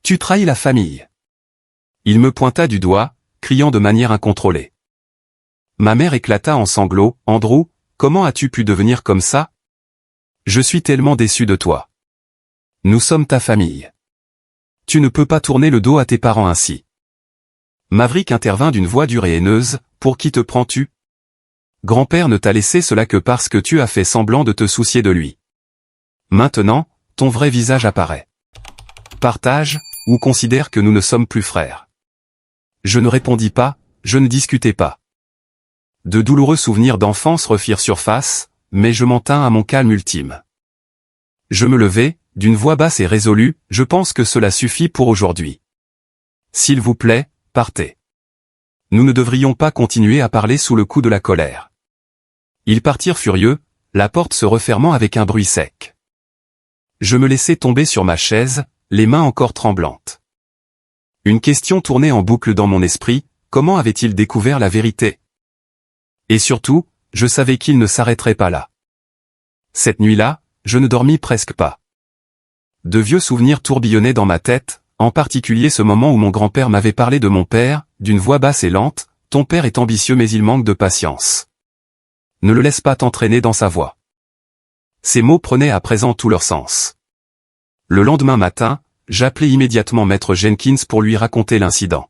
Tu trahis la famille. » Il me pointa du doigt, criant de manière incontrôlée. Ma mère éclata en sanglots. « Andrew, comment as-tu pu devenir comme ça? Je suis tellement déçu de toi. Nous sommes ta famille. Tu ne peux pas tourner le dos à tes parents ainsi. » Maverick intervint d'une voix dure et haineuse. « Pour qui te prends-tu? Grand-père ne t'a laissé cela que parce que tu as fait semblant de te soucier de lui. Maintenant, ton vrai visage apparaît. Partage, ou considère que nous ne sommes plus frères. Je ne répondis pas, je ne discutais pas. De douloureux souvenirs d'enfance refirent surface, mais je m'en tins à mon calme ultime. Je me levai, d'une voix basse et résolue, je pense que cela suffit pour aujourd'hui. S'il vous plaît, partez. Nous ne devrions pas continuer à parler sous le coup de la colère. Ils partirent furieux, la porte se refermant avec un bruit sec. Je me laissai tomber sur ma chaise, les mains encore tremblantes. Une question tournait en boucle dans mon esprit, comment avait-il découvert la vérité? Et surtout, je savais qu'il ne s'arrêterait pas là. Cette nuit-là, je ne dormis presque pas. De vieux souvenirs tourbillonnaient dans ma tête, en particulier ce moment où mon grand-père m'avait parlé de mon père, d'une voix basse et lente, « Ton père est ambitieux mais il manque de patience. Ne le laisse pas t'entraîner dans sa voie. » Ces mots prenaient à présent tout leur sens. Le lendemain matin, j'appelai immédiatement Maître Jenkins pour lui raconter l'incident.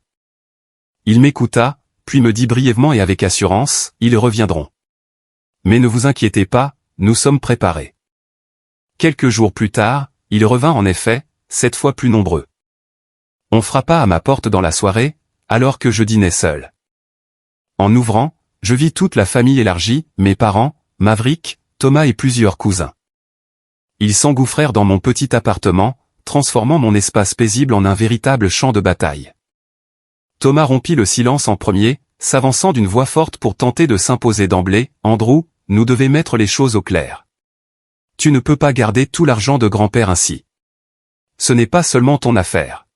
Il m'écouta, puis me dit brièvement et avec assurance, « Ils reviendront. Mais ne vous inquiétez pas, nous sommes préparés. » Quelques jours plus tard, il revint en effet, cette fois plus nombreux. On frappa à ma porte dans la soirée, alors que je dînais seul. En ouvrant, je vis toute la famille élargie, mes parents, Maverick, Thomas et plusieurs cousins. Ils s'engouffrèrent dans mon petit appartement, transformant mon espace paisible en un véritable champ de bataille. Thomas rompit le silence en premier, s'avançant d'une voix forte pour tenter de s'imposer d'emblée, « Andrew, nous devons mettre les choses au clair. Tu ne peux pas garder tout l'argent de grand-père ainsi. Ce n'est pas seulement ton affaire. »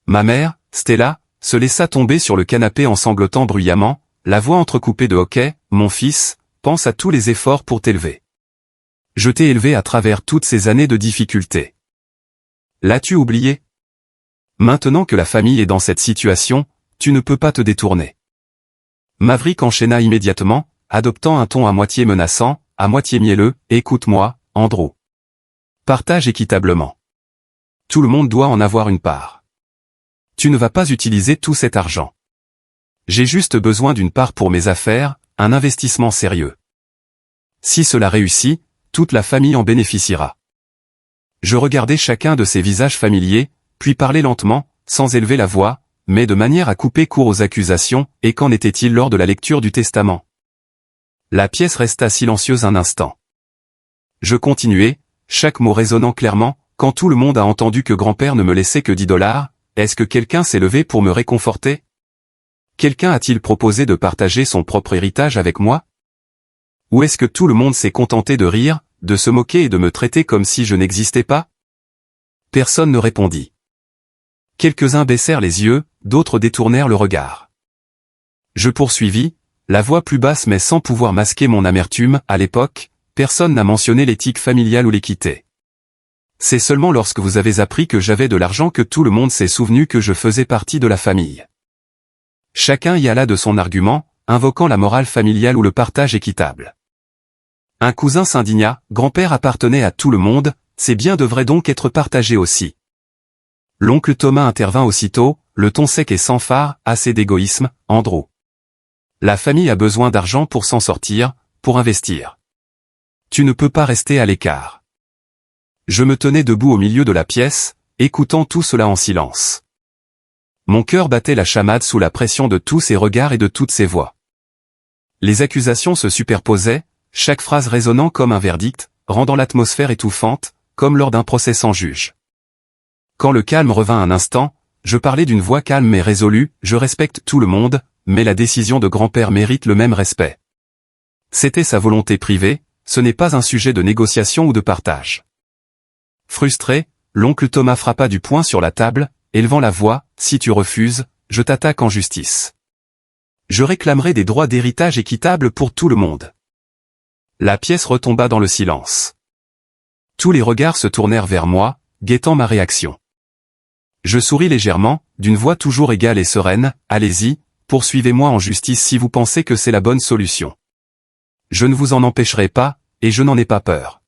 Ma mère, Stella, se laissa tomber sur le canapé en sanglotant bruyamment, la voix entrecoupée de « Ok, mon fils, pense à tous les efforts pour t'élever. Je t'ai élevé à travers toutes ces années de difficultés. L'as-tu oublié? Maintenant que la famille est dans cette situation, tu ne peux pas te détourner. » Maverick enchaîna immédiatement, adoptant un ton à moitié menaçant, à moitié mielleux, « Écoute-moi, Andrew. Partage équitablement. Tout le monde doit en avoir une part. Tu ne vas pas utiliser tout cet argent. J'ai juste besoin d'une part pour mes affaires, un investissement sérieux. Si cela réussit, toute la famille en bénéficiera. » Je regardai chacun de ces visages familiers, puis parlai lentement, sans élever la voix, mais de manière à couper court aux accusations, « Et qu'en était-il lors de la lecture du testament ?» La pièce resta silencieuse un instant. Je continuai, chaque mot résonnant clairement, « Quand tout le monde a entendu que grand-père ne me laissait que $10, est-ce que quelqu'un s'est levé pour me réconforter? Quelqu'un a-t-il proposé de partager son propre héritage avec moi? Ou est-ce que tout le monde s'est contenté de rire, de se moquer et de me traiter comme si je n'existais pas? » Personne ne répondit. Quelques-uns baissèrent les yeux, d'autres détournèrent le regard. Je poursuivis, la voix plus basse mais sans pouvoir masquer mon amertume, « À l'époque, personne n'a mentionné l'éthique familiale ou l'équité. C'est seulement lorsque vous avez appris que j'avais de l'argent que tout le monde s'est souvenu que je faisais partie de la famille. » Chacun y alla de son argument, invoquant la morale familiale ou le partage équitable. Un cousin s'indigna, « Grand-père appartenait à tout le monde, ses biens devraient donc être partagés aussi. » L'oncle Thomas intervint aussitôt, le ton sec et sans phare, « Assez d'égoïsme, Andrew. La famille a besoin d'argent pour s'en sortir, pour investir. Tu ne peux pas rester à l'écart. » Je me tenais debout au milieu de la pièce, écoutant tout cela en silence. Mon cœur battait la chamade sous la pression de tous ces regards et de toutes ces voix. Les accusations se superposaient, chaque phrase résonnant comme un verdict, rendant l'atmosphère étouffante, comme lors d'un procès sans juge. Quand le calme revint un instant, je parlais d'une voix calme mais résolue, « Je respecte tout le monde, mais la décision de grand-père mérite le même respect. C'était sa volonté privée, ce n'est pas un sujet de négociation ou de partage. » Frustré, l'oncle Thomas frappa du poing sur la table, élevant la voix, « Si tu refuses, je t'attaque en justice. Je réclamerai des droits d'héritage équitables pour tout le monde. » La pièce retomba dans le silence. Tous les regards se tournèrent vers moi, guettant ma réaction. Je souris légèrement, d'une voix toujours égale et sereine, « Allez-y, poursuivez-moi en justice si vous pensez que c'est la bonne solution. Je ne vous en empêcherai pas, et je n'en ai pas peur. »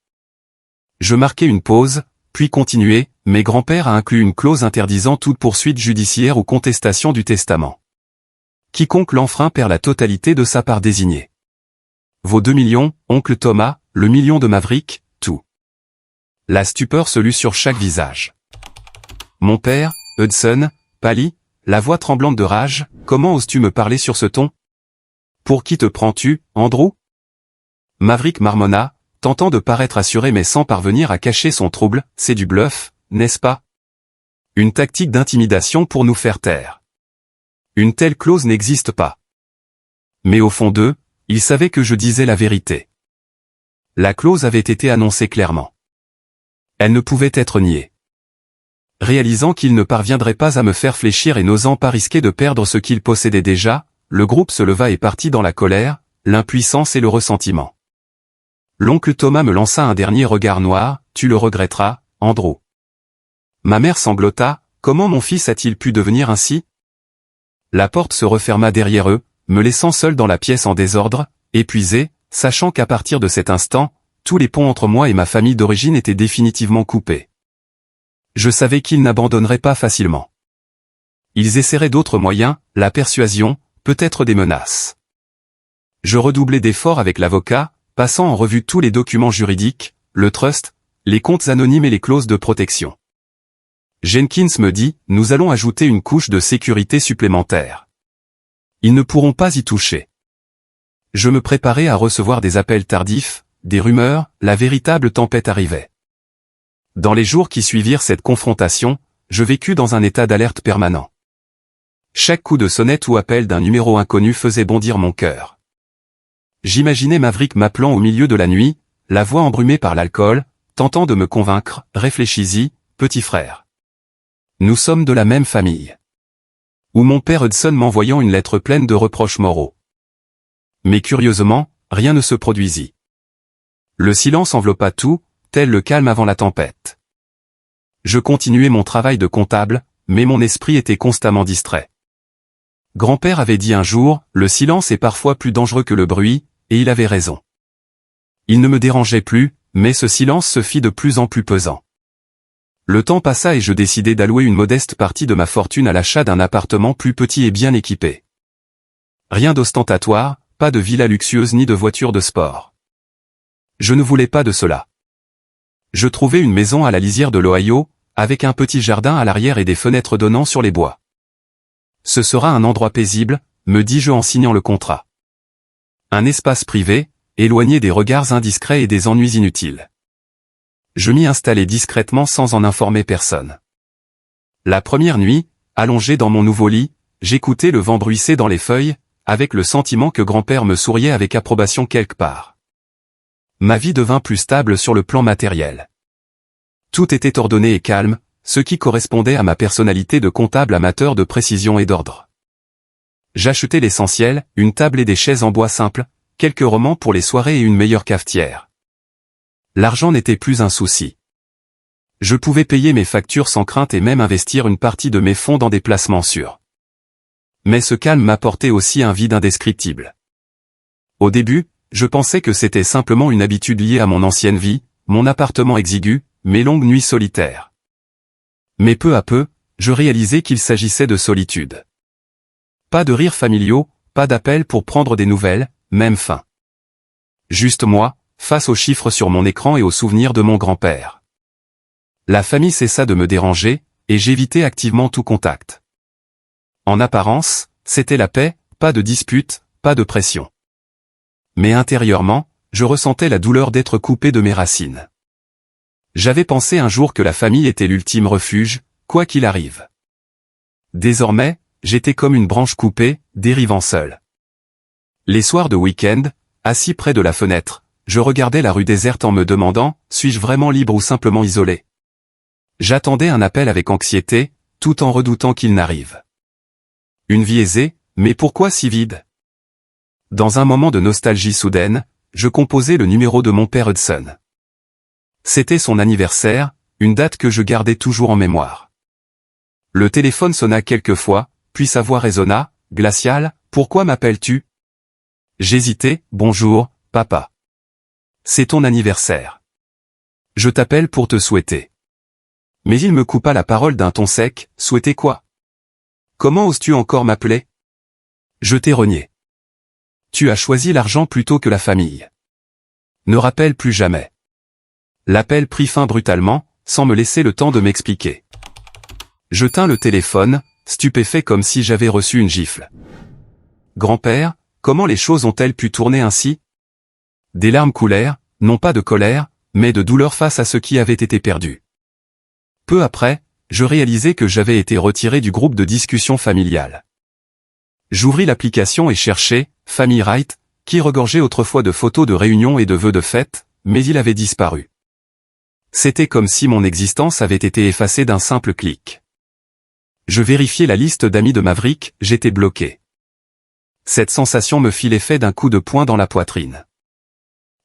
Je marquai une pause, puis continuai, « Mais grand-père a inclus une clause interdisant toute poursuite judiciaire ou contestation du testament. Quiconque l'enfreint perd la totalité de sa part désignée. vos 2 millions, oncle Thomas, le million de Maverick, tout. La stupeur se lut sur chaque visage. Mon père, Hudson, pâlit, la voix tremblante de rage, comment oses-tu me parler sur ce ton? Pour qui te prends-tu, Andrew? Maverick marmonna, tentant de paraître assuré mais sans parvenir à cacher son trouble, c'est du bluff, n'est-ce pas? Une tactique d'intimidation pour nous faire taire. Une telle clause n'existe pas. Mais au fond d'eux, ils savaient que je disais la vérité. La clause avait été annoncée clairement. Elle ne pouvait être niée. Réalisant qu'il ne parviendrait pas à me faire fléchir et n'osant pas risquer de perdre ce qu'il possédait déjà, le groupe se leva et partit dans la colère, l'impuissance et le ressentiment. L'oncle Thomas me lança un dernier regard noir, tu le regretteras, Andrew. Ma mère sanglota, comment mon fils a-t-il pu devenir ainsi? La porte se referma derrière eux, me laissant seul dans la pièce en désordre, épuisé, sachant qu'à partir de cet instant, tous les ponts entre moi et ma famille d'origine étaient définitivement coupés. Je savais qu'ils n'abandonneraient pas facilement. Ils essaieraient d'autres moyens, la persuasion, peut-être des menaces. Je redoublais d'efforts avec l'avocat, passant en revue tous les documents juridiques, le trust, les comptes anonymes et les clauses de protection. Jenkins me dit, nous allons ajouter une couche de sécurité supplémentaire. Ils ne pourront pas y toucher. Je me préparais à recevoir des appels tardifs, des rumeurs, la véritable tempête arrivait. Dans les jours qui suivirent cette confrontation, je vécus dans un état d'alerte permanent. Chaque coup de sonnette ou appel d'un numéro inconnu faisait bondir mon cœur. J'imaginais Maverick m'appelant au milieu de la nuit, la voix embrumée par l'alcool, tentant de me convaincre, réfléchis-y, petit frère. Nous sommes de la même famille. Ou mon père Hudson m'envoyant une lettre pleine de reproches moraux. Mais curieusement, rien ne se produisit. Le silence enveloppa tout, tel le calme avant la tempête. Je continuais mon travail de comptable, mais mon esprit était constamment distrait. Grand-père avait dit un jour, le silence est parfois plus dangereux que le bruit, et il avait raison. Il ne me dérangeait plus, mais ce silence se fit de plus en plus pesant. Le temps passa et je décidai d'allouer une modeste partie de ma fortune à l'achat d'un appartement plus petit et bien équipé. Rien d'ostentatoire, pas de villa luxueuse ni de voiture de sport. Je ne voulais pas de cela. Je trouvai une maison à la lisière de l'Ohio, avec un petit jardin à l'arrière et des fenêtres donnant sur les bois. Ce sera un endroit paisible, me dis-je en signant le contrat. Un espace privé, éloigné des regards indiscrets et des ennuis inutiles. Je m'y installai discrètement sans en informer personne. La première nuit, allongé dans mon nouveau lit, j'écoutais le vent bruisser dans les feuilles, avec le sentiment que grand-père me souriait avec approbation quelque part. Ma vie devint plus stable sur le plan matériel. Tout était ordonné et calme, ce qui correspondait à ma personnalité de comptable amateur de précision et d'ordre. J'achetai l'essentiel, une table et des chaises en bois simple, quelques romans pour les soirées et une meilleure cafetière. L'argent n'était plus un souci. Je pouvais payer mes factures sans crainte et même investir une partie de mes fonds dans des placements sûrs. Mais ce calme m'apportait aussi un vide indescriptible. Au début, je pensais que c'était simplement une habitude liée à mon ancienne vie, mon appartement exigu, mes longues nuits solitaires. Mais peu à peu, je réalisais qu'il s'agissait de solitude. Pas de rires familiaux, pas d'appels pour prendre des nouvelles, même faim. Juste moi, face aux chiffres sur mon écran et aux souvenirs de mon grand-père. La famille cessa de me déranger, et j'évitais activement tout contact. En apparence, c'était la paix, pas de dispute, pas de pression. Mais intérieurement, je ressentais la douleur d'être coupé de mes racines. J'avais pensé un jour que la famille était l'ultime refuge, quoi qu'il arrive. Désormais, j'étais comme une branche coupée, dérivant seul. Les soirs de week-end, assis près de la fenêtre, je regardais la rue déserte en me demandant, suis-je vraiment libre ou simplement isolé? J'attendais un appel avec anxiété, tout en redoutant qu'il n'arrive. Une vie aisée, mais pourquoi si vide? Dans un moment de nostalgie soudaine, je composai le numéro de mon père Hudson. C'était son anniversaire, une date que je gardais toujours en mémoire. Le téléphone sonna quelques fois, puis sa voix résonna, glaciale, pourquoi m'appelles-tu? J'hésitais, bonjour, papa. C'est ton anniversaire. Je t'appelle pour te souhaiter. Mais il me coupa la parole d'un ton sec, souhaiter quoi? Comment oses-tu encore m'appeler? Je t'ai renié. Tu as choisi l'argent plutôt que la famille. Ne rappelle plus jamais. L'appel prit fin brutalement, sans me laisser le temps de m'expliquer. Je tins le téléphone, stupéfait comme si j'avais reçu une gifle. Grand-père, comment les choses ont-elles pu tourner ainsi? Des larmes coulèrent, non pas de colère, mais de douleur face à ce qui avait été perdu. Peu après, je réalisai que j'avais été retiré du groupe de discussion familiale. J'ouvris l'application et cherchai « Famille Wright », qui regorgeait autrefois de photos de réunions et de vœux de fête, mais il avait disparu. C'était comme si mon existence avait été effacée d'un simple clic. Je vérifiai la liste d'amis de Maverick, j'étais bloqué. Cette sensation me fit l'effet d'un coup de poing dans la poitrine.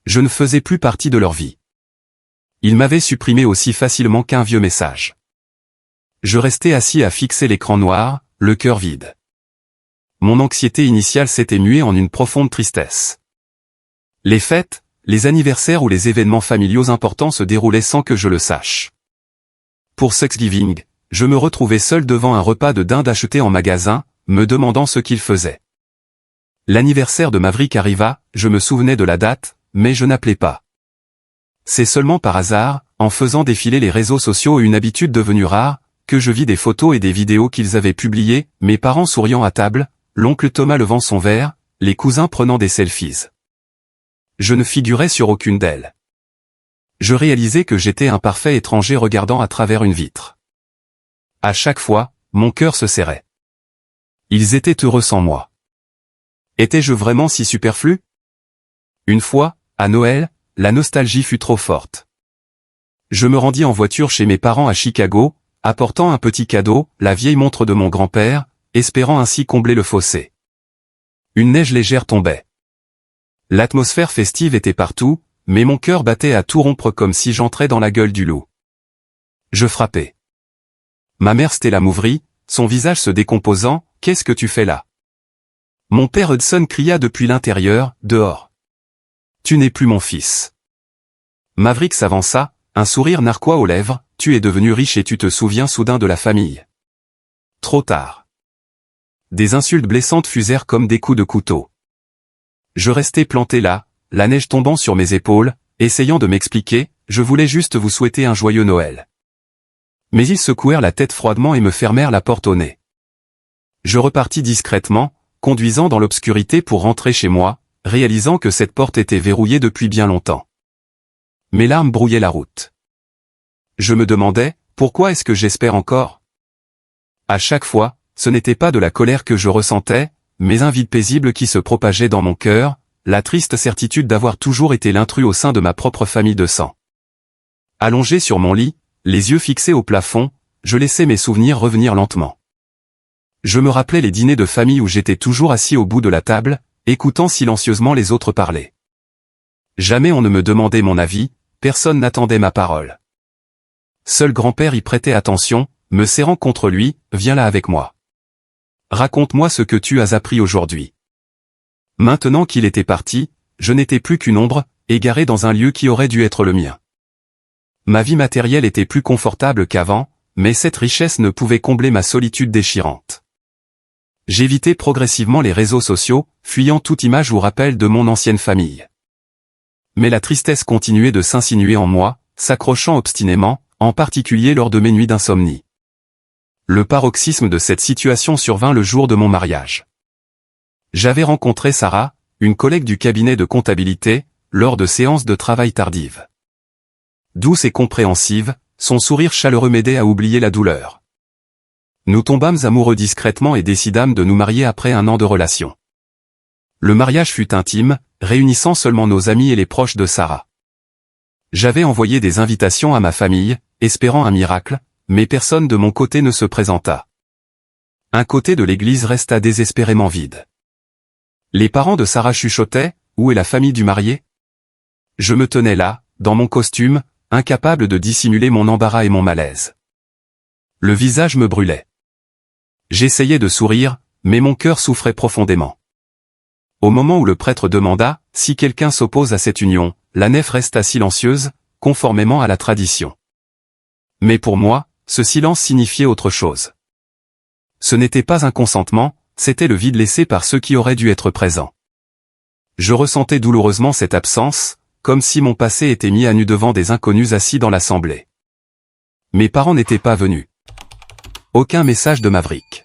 Je ne faisais plus partie de leur vie. Ils m'avaient supprimé aussi facilement qu'un vieux message. Je restais assis à fixer l'écran noir, le cœur vide. Mon anxiété initiale s'était muée en une profonde tristesse. Les fêtes, les anniversaires ou les événements familiaux importants se déroulaient sans que je le sache. Pour Thanksgiving, je me retrouvais seul devant un repas de dinde acheté en magasin, me demandant ce qu'il faisait. L'anniversaire de Maverick arriva, je me souvenais de la date, mais je n'appelais pas. C'est seulement par hasard, en faisant défiler les réseaux sociaux une habitude devenue rare, que je vis des photos et des vidéos qu'ils avaient publiées, mes parents souriant à table, l'oncle Thomas levant son verre, les cousins prenant des selfies. Je ne figurais sur aucune d'elles. Je réalisais que j'étais un parfait étranger regardant à travers une vitre. À chaque fois, mon cœur se serrait. Ils étaient heureux sans moi. Étais-je vraiment si superflu? Une fois, à Noël, la nostalgie fut trop forte. Je me rendis en voiture chez mes parents à Chicago, apportant un petit cadeau, la vieille montre de mon grand-père, espérant ainsi combler le fossé. Une neige légère tombait. L'atmosphère festive était partout, mais mon cœur battait à tout rompre comme si j'entrais dans la gueule du loup. Je frappai. Ma mère Stella m'ouvrit, son visage se décomposant, « Qu'est-ce que tu fais là ?» Mon père Hudson cria depuis l'intérieur, « Dehors. Tu n'es plus mon fils. » Maverick s'avança, un sourire narquois aux lèvres, « Tu es devenu riche et tu te souviens soudain de la famille. » Trop tard. Des insultes blessantes fusèrent comme des coups de couteau. Je restai planté là, la neige tombant sur mes épaules, essayant de m'expliquer, je voulais juste vous souhaiter un joyeux Noël. Mais ils secouèrent la tête froidement et me fermèrent la porte au nez. Je repartis discrètement, conduisant dans l'obscurité pour rentrer chez moi, réalisant que cette porte était verrouillée depuis bien longtemps. Mes larmes brouillaient la route. Je me demandais, pourquoi est-ce que j'espère encore? À chaque fois, ce n'était pas de la colère que je ressentais, mais un vide paisible qui se propageait dans mon cœur, la triste certitude d'avoir toujours été l'intrus au sein de ma propre famille de sang. Allongé sur mon lit, les yeux fixés au plafond, je laissais mes souvenirs revenir lentement. Je me rappelais les dîners de famille où j'étais toujours assis au bout de la table, écoutant silencieusement les autres parler. Jamais on ne me demandait mon avis, personne n'attendait ma parole. Seul grand-père y prêtait attention, me serrant contre lui, « Viens là avec moi. Raconte-moi ce que tu as appris aujourd'hui. » Maintenant qu'il était parti, je n'étais plus qu'une ombre, égarée dans un lieu qui aurait dû être le mien. Ma vie matérielle était plus confortable qu'avant, mais cette richesse ne pouvait combler ma solitude déchirante. J'évitais progressivement les réseaux sociaux, fuyant toute image ou rappel de mon ancienne famille. Mais la tristesse continuait de s'insinuer en moi, s'accrochant obstinément, en particulier lors de mes nuits d'insomnie. Le paroxysme de cette situation survint le jour de mon mariage. J'avais rencontré Sarah, une collègue du cabinet de comptabilité, lors de séances de travail tardives. Douce et compréhensive, son sourire chaleureux m'aidait à oublier la douleur. Nous tombâmes amoureux discrètement et décidâmes de nous marier après 1 an de relation. Le mariage fut intime, réunissant seulement nos amis et les proches de Sarah. J'avais envoyé des invitations à ma famille, espérant un miracle, mais personne de mon côté ne se présenta. Un côté de l'église resta désespérément vide. Les parents de Sarah chuchotaient, « Où est la famille du marié ?» Je me tenais là, dans mon costume, incapable de dissimuler mon embarras et mon malaise. Le visage me brûlait. J'essayais de sourire, mais mon cœur souffrait profondément. Au moment où le prêtre demanda, si quelqu'un s'oppose à cette union, la nef resta silencieuse, conformément à la tradition. Mais pour moi, ce silence signifiait autre chose. Ce n'était pas un consentement, c'était le vide laissé par ceux qui auraient dû être présents. Je ressentais douloureusement cette absence, comme si mon passé était mis à nu devant des inconnus assis dans l'assemblée. Mes parents n'étaient pas venus. Aucun message de Maverick.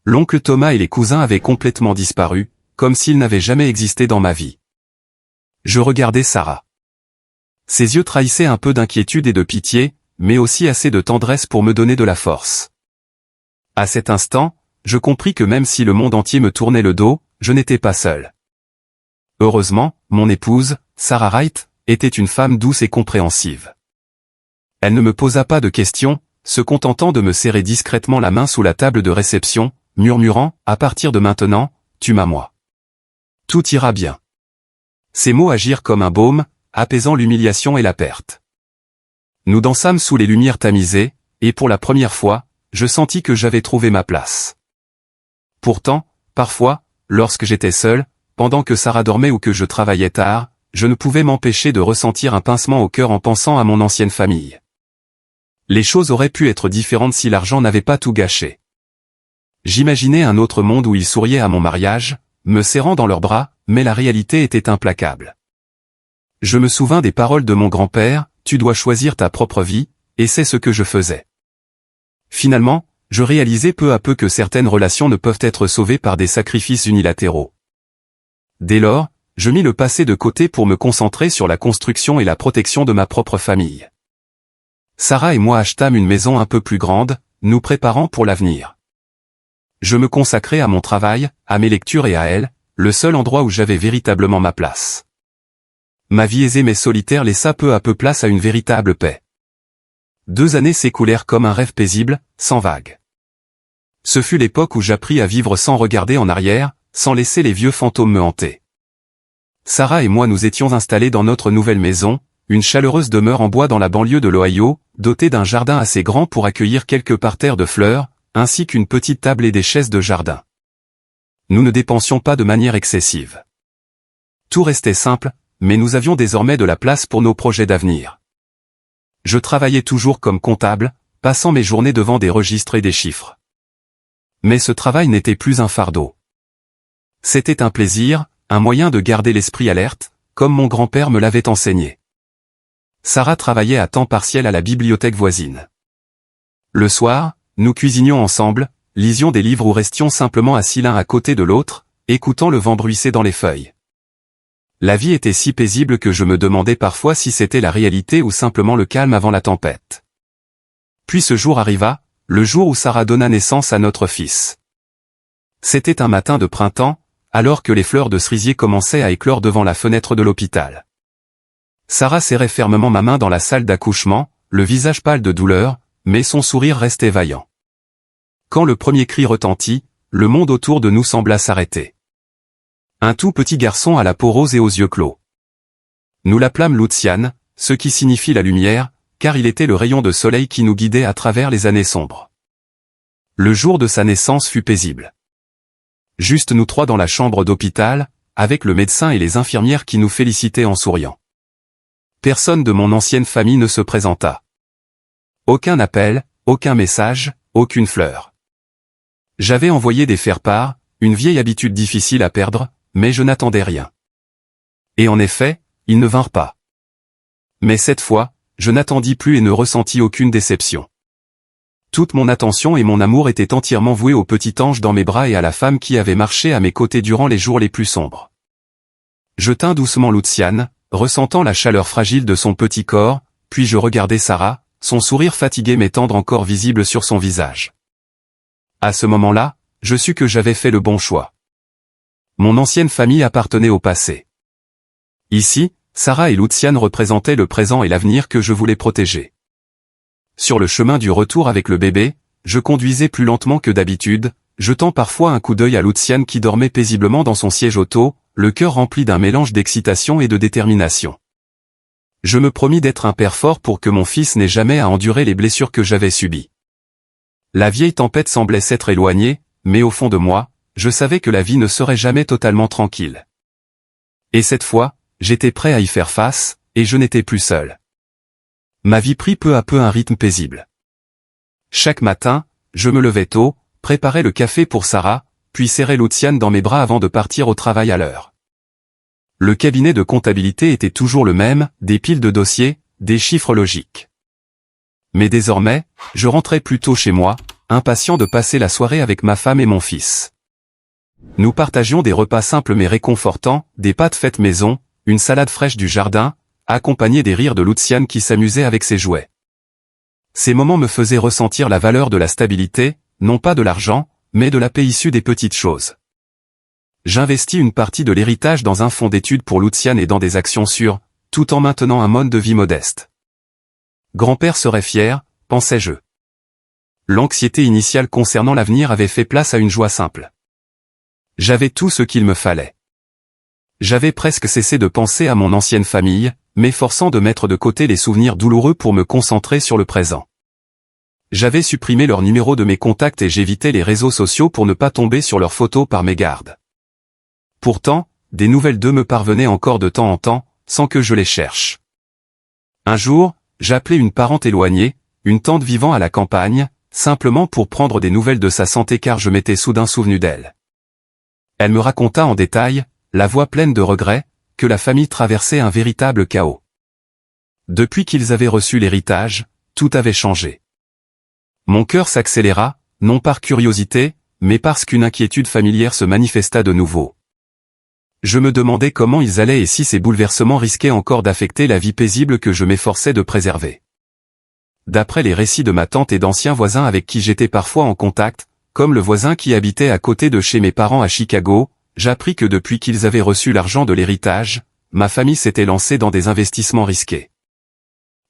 L'oncle Thomas et les cousins avaient complètement disparu, comme s'ils n'avaient jamais existé dans ma vie. Je regardais Sarah. Ses yeux trahissaient un peu d'inquiétude et de pitié, mais aussi assez de tendresse pour me donner de la force. À cet instant, je compris que même si le monde entier me tournait le dos, je n'étais pas seul. Heureusement, mon épouse, Sarah Wright, était une femme douce et compréhensive. Elle ne me posa pas de questions, se contentant de me serrer discrètement la main sous la table de réception, murmurant, à partir de maintenant, tu m'as moi. Tout ira bien. Ces mots agirent comme un baume, apaisant l'humiliation et la perte. Nous dansâmes sous les lumières tamisées, et pour la première fois, je sentis que j'avais trouvé ma place. Pourtant, parfois, lorsque j'étais seul, pendant que Sarah dormait ou que je travaillais tard, je ne pouvais m'empêcher de ressentir un pincement au cœur en pensant à mon ancienne famille. Les choses auraient pu être différentes si l'argent n'avait pas tout gâché. J'imaginais un autre monde où ils souriaient à mon mariage, me serrant dans leurs bras, mais la réalité était implacable. Je me souvins des paroles de mon grand-père, « Tu dois choisir ta propre vie », et c'est ce que je faisais. Finalement, je réalisais peu à peu que certaines relations ne peuvent être sauvées par des sacrifices unilatéraux. Dès lors, je mis le passé de côté pour me concentrer sur la construction et la protection de ma propre famille. Sarah et moi achetâmes une maison un peu plus grande, nous préparant pour l'avenir. Je me consacrais à mon travail, à mes lectures et à elle, le seul endroit où j'avais véritablement ma place. Ma vie aisée mais solitaire laissa peu à peu place à une véritable paix. 2 années s'écoulèrent comme un rêve paisible, sans vagues. Ce fut l'époque où j'appris à vivre sans regarder en arrière, sans laisser les vieux fantômes me hanter. Sarah et moi nous étions installés dans notre nouvelle maison, une chaleureuse demeure en bois dans la banlieue de l'Ohio, dotée d'un jardin assez grand pour accueillir quelques parterres de fleurs, ainsi qu'une petite table et des chaises de jardin. Nous ne dépensions pas de manière excessive. Tout restait simple, mais nous avions désormais de la place pour nos projets d'avenir. Je travaillais toujours comme comptable, passant mes journées devant des registres et des chiffres. Mais ce travail n'était plus un fardeau. C'était un plaisir, un moyen de garder l'esprit alerte, comme mon grand-père me l'avait enseigné. Sarah travaillait à temps partiel à la bibliothèque voisine. Le soir, nous cuisinions ensemble, lisions des livres ou restions simplement assis l'un à côté de l'autre, écoutant le vent bruisser dans les feuilles. La vie était si paisible que je me demandais parfois si c'était la réalité ou simplement le calme avant la tempête. Puis ce jour arriva, le jour où Sarah donna naissance à notre fils. C'était un matin de printemps, alors que les fleurs de cerisier commençaient à éclore devant la fenêtre de l'hôpital. Sarah serrait fermement ma main dans la salle d'accouchement, le visage pâle de douleur, mais son sourire restait vaillant. Quand le premier cri retentit, le monde autour de nous sembla s'arrêter. Un tout petit garçon à la peau rose et aux yeux clos. Nous l'appelâmes Lucian, ce qui signifie la lumière, car il était le rayon de soleil qui nous guidait à travers les années sombres. Le jour de sa naissance fut paisible. Juste nous trois dans la chambre d'hôpital, avec le médecin et les infirmières qui nous félicitaient en souriant. Personne de mon ancienne famille ne se présenta. Aucun appel, aucun message, aucune fleur. J'avais envoyé des faire-part, une vieille habitude difficile à perdre, mais je n'attendais rien. Et en effet, ils ne vinrent pas. Mais cette fois, je n'attendis plus et ne ressentis aucune déception. Toute mon attention et mon amour étaient entièrement voués au petit ange dans mes bras et à la femme qui avait marché à mes côtés durant les jours les plus sombres. Je tins doucement Lucian, ressentant la chaleur fragile de son petit corps, puis je regardai Sarah, son sourire fatigué mais tendre encore visible sur son visage. À ce moment-là, je sus que j'avais fait le bon choix. Mon ancienne famille appartenait au passé. Ici, Sarah et Lucian représentaient le présent et l'avenir que je voulais protéger. Sur le chemin du retour avec le bébé, je conduisais plus lentement que d'habitude, jetant parfois un coup d'œil à Lucian qui dormait paisiblement dans son siège auto, le cœur rempli d'un mélange d'excitation et de détermination. Je me promis d'être un père fort pour que mon fils n'ait jamais à endurer les blessures que j'avais subies. La vieille tempête semblait s'être éloignée, mais au fond de moi, je savais que la vie ne serait jamais totalement tranquille. Et cette fois, j'étais prêt à y faire face, et je n'étais plus seul. Ma vie prit peu à peu un rythme paisible. Chaque matin, je me levais tôt, préparais le café pour Sarah, puis serrais Lucian dans mes bras avant de partir au travail à l'heure. Le cabinet de comptabilité était toujours le même, des piles de dossiers, des chiffres logiques. Mais désormais, je rentrais plutôt chez moi, impatient de passer la soirée avec ma femme et mon fils. Nous partagions des repas simples mais réconfortants, des pâtes faites maison, une salade fraîche du jardin, accompagnée des rires de Luciane qui s'amusait avec ses jouets. Ces moments me faisaient ressentir la valeur de la stabilité, non pas de l'argent, mais de la paix issue des petites choses. J'investis une partie de l'héritage dans un fonds d'études pour Luciane et dans des actions sûres, tout en maintenant un mode de vie modeste. Grand-père serait fier, pensais-je. L'anxiété initiale concernant l'avenir avait fait place à une joie simple. J'avais tout ce qu'il me fallait. J'avais presque cessé de penser à mon ancienne famille, m'efforçant de mettre de côté les souvenirs douloureux pour me concentrer sur le présent. J'avais supprimé leur numéro de mes contacts et j'évitais les réseaux sociaux pour ne pas tomber sur leurs photos par mégarde. Pourtant, des nouvelles d'eux me parvenaient encore de temps en temps, sans que je les cherche. Un jour, j'appelai une parente éloignée, une tante vivant à la campagne, simplement pour prendre des nouvelles de sa santé car je m'étais soudain souvenu d'elle. Elle me raconta en détail, la voix pleine de regrets, que la famille traversait un véritable chaos. Depuis qu'ils avaient reçu l'héritage, tout avait changé. Mon cœur s'accéléra, non par curiosité, mais parce qu'une inquiétude familière se manifesta de nouveau. Je me demandais comment ils allaient et si ces bouleversements risquaient encore d'affecter la vie paisible que je m'efforçais de préserver. D'après les récits de ma tante et d'anciens voisins avec qui j'étais parfois en contact, comme le voisin qui habitait à côté de chez mes parents à Chicago, j'appris que depuis qu'ils avaient reçu l'argent de l'héritage, ma famille s'était lancée dans des investissements risqués.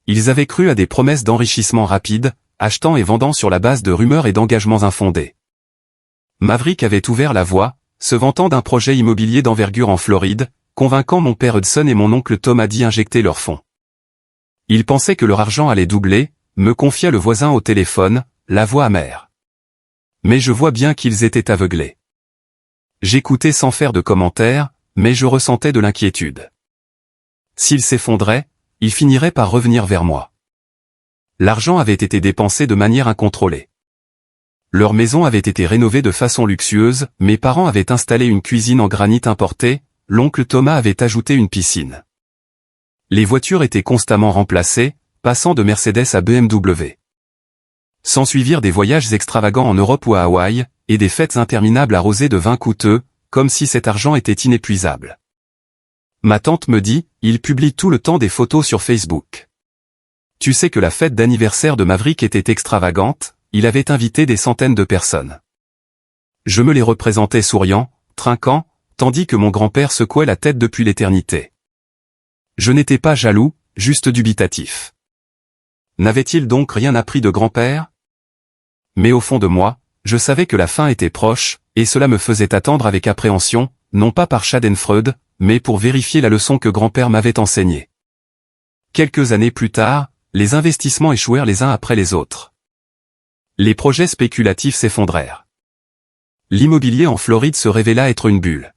Ils avaient cru à des promesses d'enrichissement rapide, achetant et vendant sur la base de rumeurs et d'engagements infondés. Maverick avait ouvert la voie, se vantant d'un projet immobilier d'envergure en Floride, convainquant mon père Hudson et mon oncle Tom d'y injecter leurs fonds. Ils pensaient que leur argent allait doubler, me confia le voisin au téléphone, la voix amère. Mais je vois bien qu'ils étaient aveuglés. J'écoutais sans faire de commentaires, mais je ressentais de l'inquiétude. S'ils s'effondraient, ils finiraient par revenir vers moi. L'argent avait été dépensé de manière incontrôlée. Leur maison avait été rénovée de façon luxueuse, mes parents avaient installé une cuisine en granit importé, l'oncle Thomas avait ajouté une piscine. Les voitures étaient constamment remplacées, passant de Mercedes à BMW. S'ensuivirent des voyages extravagants en Europe ou à Hawaï, et des fêtes interminables arrosées de vins coûteux, comme si cet argent était inépuisable. Ma tante me dit, il publie tout le temps des photos sur Facebook. Tu sais que la fête d'anniversaire de Maverick était extravagante, il avait invité des centaines de personnes. Je me les représentais souriant, trinquant, tandis que mon grand-père secouait la tête depuis l'éternité. Je n'étais pas jaloux, juste dubitatif. N'avait-il donc rien appris de grand-père? Mais au fond de moi, je savais que la fin était proche, et cela me faisait attendre avec appréhension, non pas par Schadenfreude, mais pour vérifier la leçon que grand-père m'avait enseignée. Quelques années plus tard, les investissements échouèrent les uns après les autres. Les projets spéculatifs s'effondrèrent. L'immobilier en Floride se révéla être une bulle.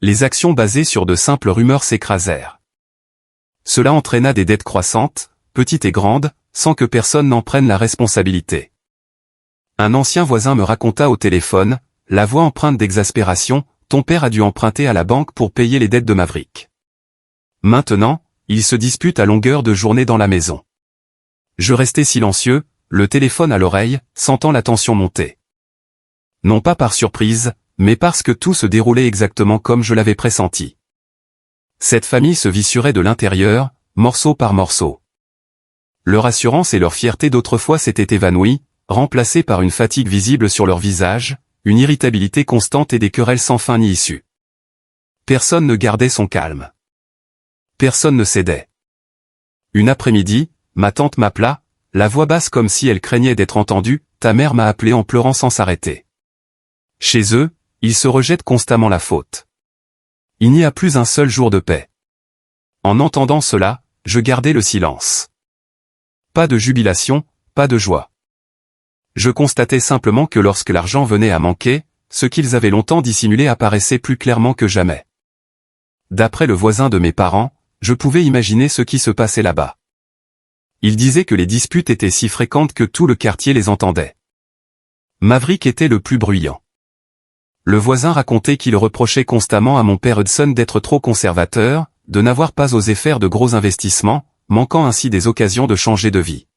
Les actions basées sur de simples rumeurs s'écrasèrent. Cela entraîna des dettes croissantes, petites et grandes, sans que personne n'en prenne la responsabilité. Un ancien voisin me raconta au téléphone, la voix empreinte d'exaspération, ton père a dû emprunter à la banque pour payer les dettes de Maverick. Maintenant, il se dispute à longueur de journée dans la maison. Je restais silencieux, le téléphone à l'oreille, sentant la tension monter. Non pas par surprise, mais parce que tout se déroulait exactement comme je l'avais pressenti. Cette famille se vissurait de l'intérieur, morceau par morceau. Leur assurance et leur fierté d'autrefois s'étaient évanouies, remplacées par une fatigue visible sur leur visage, une irritabilité constante et des querelles sans fin ni issue. Personne ne gardait son calme. Personne ne cédait. Une après-midi, ma tante m'appela, la voix basse comme si elle craignait d'être entendue, ta mère m'a appelé en pleurant sans s'arrêter. Chez eux, ils se rejettent constamment la faute. Il n'y a plus un seul jour de paix. En entendant cela, je gardai le silence. Pas de jubilation, pas de joie. Je constatais simplement que lorsque l'argent venait à manquer, ce qu'ils avaient longtemps dissimulé apparaissait plus clairement que jamais. D'après le voisin de mes parents, je pouvais imaginer ce qui se passait là-bas. Il disait que les disputes étaient si fréquentes que tout le quartier les entendait. Maverick était le plus bruyant. Le voisin racontait qu'il reprochait constamment à mon père Hudson d'être trop conservateur, de n'avoir pas osé faire de gros investissements, manquant ainsi des occasions de changer de vie.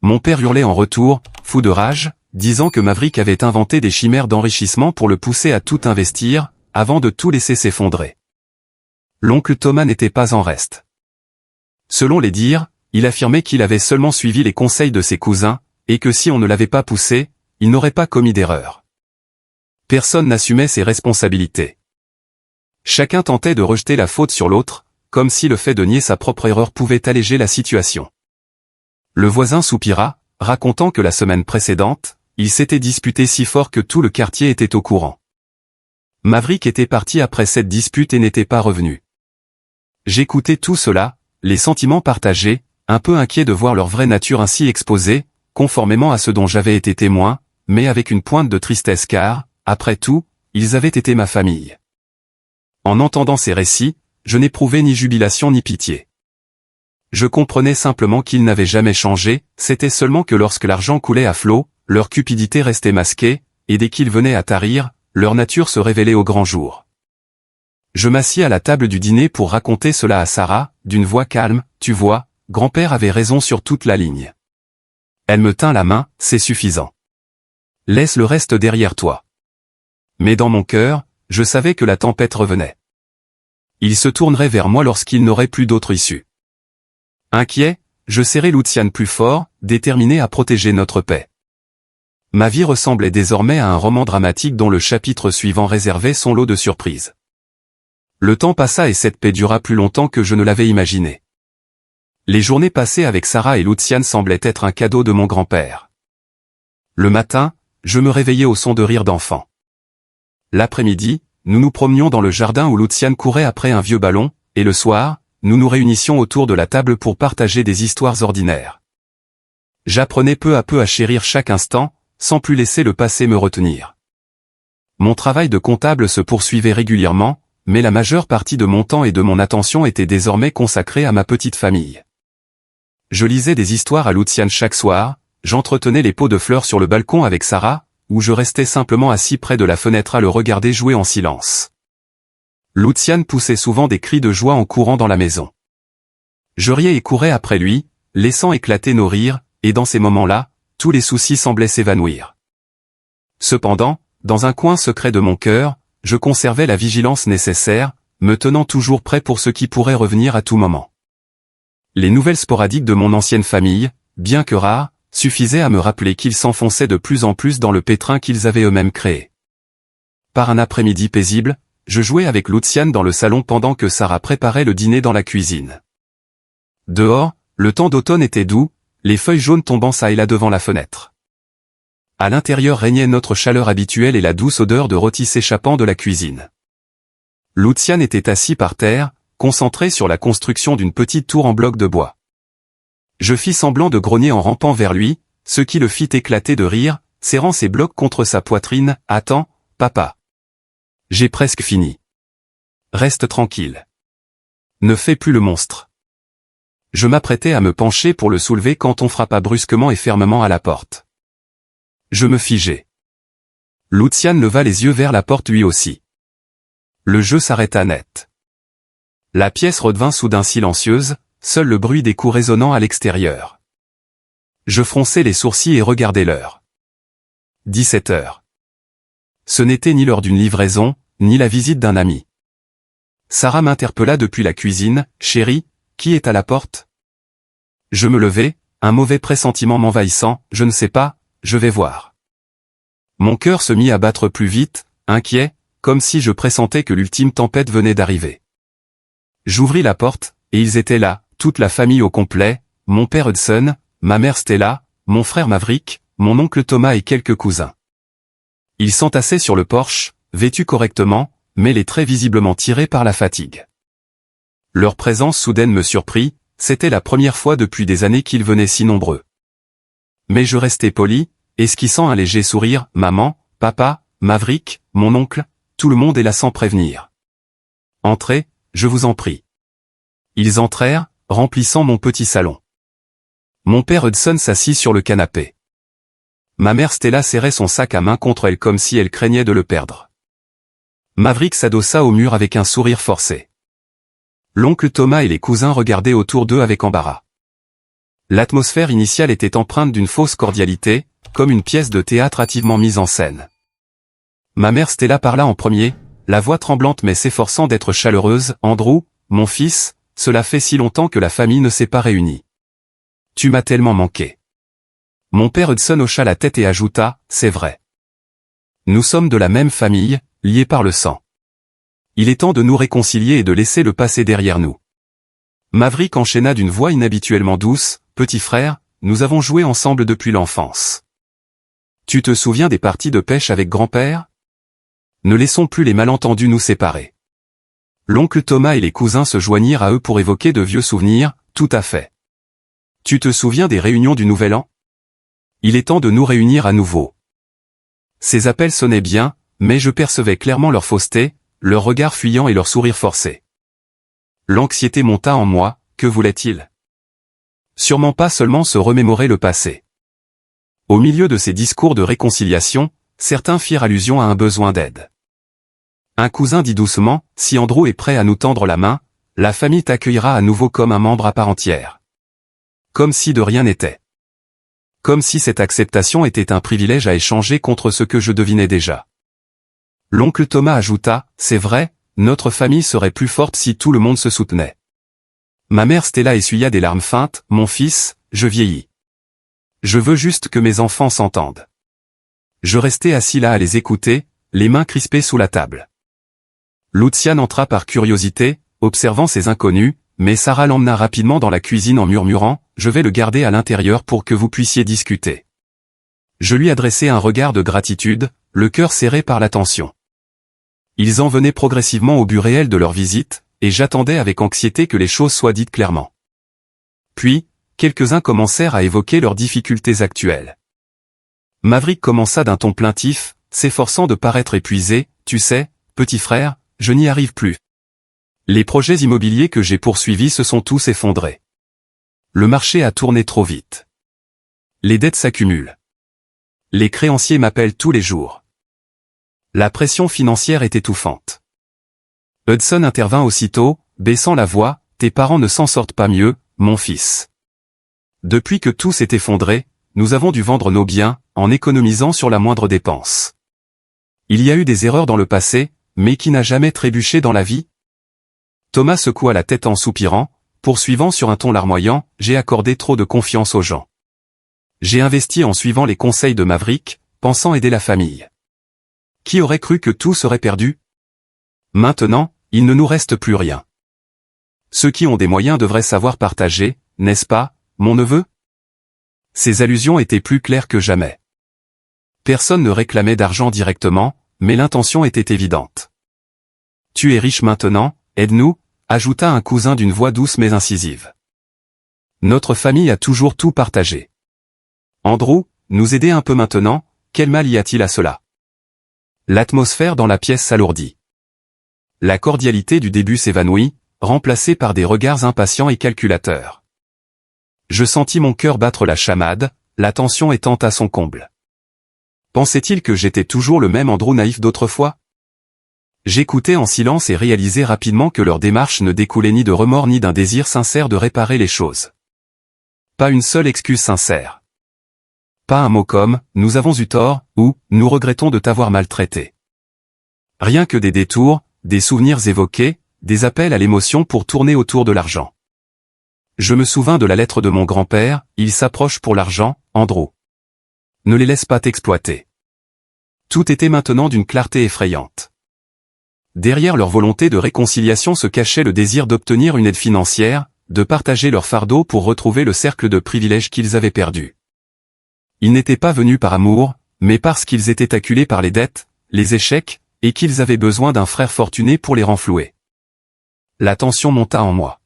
Mon père hurlait en retour, fou de rage, disant que Maverick avait inventé des chimères d'enrichissement pour le pousser à tout investir, avant de tout laisser s'effondrer. L'oncle Thomas n'était pas en reste. Selon les dires, il affirmait qu'il avait seulement suivi les conseils de ses cousins, et que si on ne l'avait pas poussé, il n'aurait pas commis d'erreur. Personne n'assumait ses responsabilités. Chacun tentait de rejeter la faute sur l'autre, comme si le fait de nier sa propre erreur pouvait alléger la situation. Le voisin soupira, racontant que la semaine précédente, il s'était disputé si fort que tout le quartier était au courant. Maverick était parti après cette dispute et n'était pas revenu. J'écoutais tout cela, les sentiments partagés, un peu inquiet de voir leur vraie nature ainsi exposée, conformément à ce dont j'avais été témoin, mais avec une pointe de tristesse car, après tout, ils avaient été ma famille. En entendant ces récits, je n'éprouvais ni jubilation ni pitié. Je comprenais simplement qu'ils n'avaient jamais changé, c'était seulement que lorsque l'argent coulait à flot, leur cupidité restait masquée, et dès qu'ils venaient à tarir, leur nature se révélait au grand jour. Je m'assis à la table du dîner pour raconter cela à Sarah, d'une voix calme, « Tu vois, grand-père avait raison sur toute la ligne. » Elle me tint la main, « C'est suffisant. Laisse le reste derrière toi. » Mais dans mon cœur, je savais que la tempête revenait. Il se tournerait vers moi lorsqu'il n'aurait plus d'autre issue. Inquiet, je serrai Luciane plus fort, déterminé à protéger notre paix. Ma vie ressemblait désormais à un roman dramatique dont le chapitre suivant réservait son lot de surprises. Le temps passa et cette paix dura plus longtemps que je ne l'avais imaginé. Les journées passées avec Sarah et Luciane semblaient être un cadeau de mon grand-père. Le matin, je me réveillais au son de rires d'enfants. L'après-midi, nous nous promenions dans le jardin où Luciane courait après un vieux ballon, et le soir, nous nous réunissions autour de la table pour partager des histoires ordinaires. J'apprenais peu à peu à chérir chaque instant, sans plus laisser le passé me retenir. Mon travail de comptable se poursuivait régulièrement, mais la majeure partie de mon temps et de mon attention était désormais consacrée à ma petite famille. Je lisais des histoires à Luciane chaque soir, j'entretenais les pots de fleurs sur le balcon avec Sarah, où je restais simplement assis près de la fenêtre à le regarder jouer en silence. Luciane poussait souvent des cris de joie en courant dans la maison. Je riais et courais après lui, laissant éclater nos rires, et dans ces moments-là, tous les soucis semblaient s'évanouir. Cependant, dans un coin secret de mon cœur, je conservais la vigilance nécessaire, me tenant toujours prêt pour ce qui pourrait revenir à tout moment. Les nouvelles sporadiques de mon ancienne famille, bien que rares, suffisaient à me rappeler qu'ils s'enfonçaient de plus en plus dans le pétrin qu'ils avaient eux-mêmes créé. Par un après-midi paisible, je jouais avec Luciane dans le salon pendant que Sarah préparait le dîner dans la cuisine. Dehors, le temps d'automne était doux, les feuilles jaunes tombant çà et là devant la fenêtre. À l'intérieur régnait notre chaleur habituelle et la douce odeur de rôti s'échappant de la cuisine. Luciane était assis par terre, concentré sur la construction d'une petite tour en bloc de bois. Je fis semblant de grogner en rampant vers lui, ce qui le fit éclater de rire, serrant ses blocs contre sa poitrine. « Attends, papa. J'ai presque fini. Reste tranquille. Ne fais plus le monstre. » Je m'apprêtais à me pencher pour le soulever quand on frappa brusquement et fermement à la porte. Je me figeai. Luciane leva les yeux vers la porte lui aussi. Le jeu s'arrêta net. La pièce redevint soudain silencieuse, seul le bruit des coups résonnant à l'extérieur. Je fronçai les sourcils et regardai l'heure. 17 heures. Ce n'était ni l'heure d'une livraison, ni la visite d'un ami. Sarah m'interpella depuis la cuisine. « Chérie, qui est à la porte ?» Je me levai, un mauvais pressentiment m'envahissant. « Je ne sais pas, je vais voir. » Mon cœur se mit à battre plus vite, inquiet, comme si je pressentais que l'ultime tempête venait d'arriver. J'ouvris la porte, et ils étaient là, toute la famille au complet, mon père Hudson, ma mère Stella, mon frère Maverick, mon oncle Thomas et quelques cousins. Ils s'entassaient sur le porche, vêtus correctement, mais les traits visiblement tirés par la fatigue. Leur présence soudaine me surprit, c'était la première fois depuis des années qu'ils venaient si nombreux. Mais je restai poli, esquissant un léger sourire. « Maman, papa, Maverick, mon oncle, tout le monde est là sans prévenir. Entrez, je vous en prie. » Ils entrèrent, remplissant mon petit salon. Mon père Hudson s'assit sur le canapé. Ma mère Stella serrait son sac à main contre elle comme si elle craignait de le perdre. Maverick s'adossa au mur avec un sourire forcé. L'oncle Thomas et les cousins regardaient autour d'eux avec embarras. L'atmosphère initiale était empreinte d'une fausse cordialité, comme une pièce de théâtre hâtivement mise en scène. Ma mère Stella parla en premier, la voix tremblante mais s'efforçant d'être chaleureuse. « Andrew, mon fils, cela fait si longtemps que la famille ne s'est pas réunie. Tu m'as tellement manqué. » Mon père Hudson hocha la tête et ajouta, « C'est vrai. Nous sommes de la même famille, liés par le sang. Il est temps de nous réconcilier et de laisser le passé derrière nous. » Maverick enchaîna d'une voix inhabituellement douce, « Petit frère, nous avons joué ensemble depuis l'enfance. Tu te souviens des parties de pêche avec grand-père? Ne laissons plus les malentendus nous séparer. » L'oncle Thomas et les cousins se joignirent à eux pour évoquer de vieux souvenirs. « Tout à fait. Tu te souviens des réunions du Nouvel An? Il est temps de nous réunir à nouveau. » Ces appels sonnaient bien, mais je percevais clairement leur fausseté, leur regard fuyant et leur sourire forcé. L'anxiété monta en moi. Que voulait-il? Sûrement pas seulement se remémorer le passé. Au milieu de ces discours de réconciliation, certains firent allusion à un besoin d'aide. Un cousin dit doucement, « Si Andrew est prêt à nous tendre la main, la famille t'accueillera à nouveau comme un membre à part entière. » Comme si de rien n'était. Comme si cette acceptation était un privilège à échanger contre ce que je devinais déjà. L'oncle Thomas ajouta, « C'est vrai, notre famille serait plus forte si tout le monde se soutenait. » Ma mère Stella essuya des larmes feintes, « Mon fils, je vieillis. Je veux juste que mes enfants s'entendent. » Je restais assis là à les écouter, les mains crispées sous la table. Luciane entra par curiosité, observant ces inconnus, mais Sarah l'emmena rapidement dans la cuisine en murmurant, « Je vais le garder à l'intérieur pour que vous puissiez discuter. » Je lui adressai un regard de gratitude, le cœur serré par l'attention. Ils en venaient progressivement au but réel de leur visite, et j'attendais avec anxiété que les choses soient dites clairement. Puis, quelques-uns commencèrent à évoquer leurs difficultés actuelles. Maverick commença d'un ton plaintif, s'efforçant de paraître épuisé, « Tu sais, petit frère, je n'y arrive plus. Les projets immobiliers que j'ai poursuivis se sont tous effondrés. Le marché a tourné trop vite. Les dettes s'accumulent. Les créanciers m'appellent tous les jours. La pression financière est étouffante. » Hudson intervint aussitôt, baissant la voix, « Tes parents ne s'en sortent pas mieux, mon fils. Depuis que tout s'est effondré, nous avons dû vendre nos biens, en économisant sur la moindre dépense. Il y a eu des erreurs dans le passé, mais qui n'a jamais trébuché dans la vie? » Thomas secoua la tête en soupirant, poursuivant sur un ton larmoyant, « J'ai accordé trop de confiance aux gens. J'ai investi en suivant les conseils de Maverick, pensant aider la famille. Qui aurait cru que tout serait perdu? Maintenant, il ne nous reste plus rien. Ceux qui ont des moyens devraient savoir partager, n'est-ce pas, mon neveu? » Ces allusions étaient plus claires que jamais. Personne ne réclamait d'argent directement, mais l'intention était évidente. « Tu es riche maintenant, aide-nous », ajouta un cousin d'une voix douce mais incisive. Notre famille a toujours tout partagé. Andrew, nous aider un peu maintenant, quel mal y a-t-il à cela? L'atmosphère dans la pièce s'alourdit. La cordialité du début s'évanouit, remplacée par des regards impatients et calculateurs. Je sentis mon cœur battre la chamade, la tension étant à son comble. Pensait-il que j'étais toujours le même Andrew naïf d'autrefois? J'écoutais en silence et réalisais rapidement que leur démarche ne découlait ni de remords ni d'un désir sincère de réparer les choses. Pas une seule excuse sincère. Pas un mot comme « nous avons eu tort » ou « nous regrettons de t'avoir maltraité ». Rien que des détours, des souvenirs évoqués, des appels à l'émotion pour tourner autour de l'argent. Je me souvins de la lettre de mon grand-père, « Il s'approche pour l'argent, Andrew. Ne les laisse pas t'exploiter. » Tout était maintenant d'une clarté effrayante. Derrière leur volonté de réconciliation se cachait le désir d'obtenir une aide financière, de partager leur fardeau pour retrouver le cercle de privilèges qu'ils avaient perdu. Ils n'étaient pas venus par amour, mais parce qu'ils étaient acculés par les dettes, les échecs, et qu'ils avaient besoin d'un frère fortuné pour les renflouer. La tension monta en moi.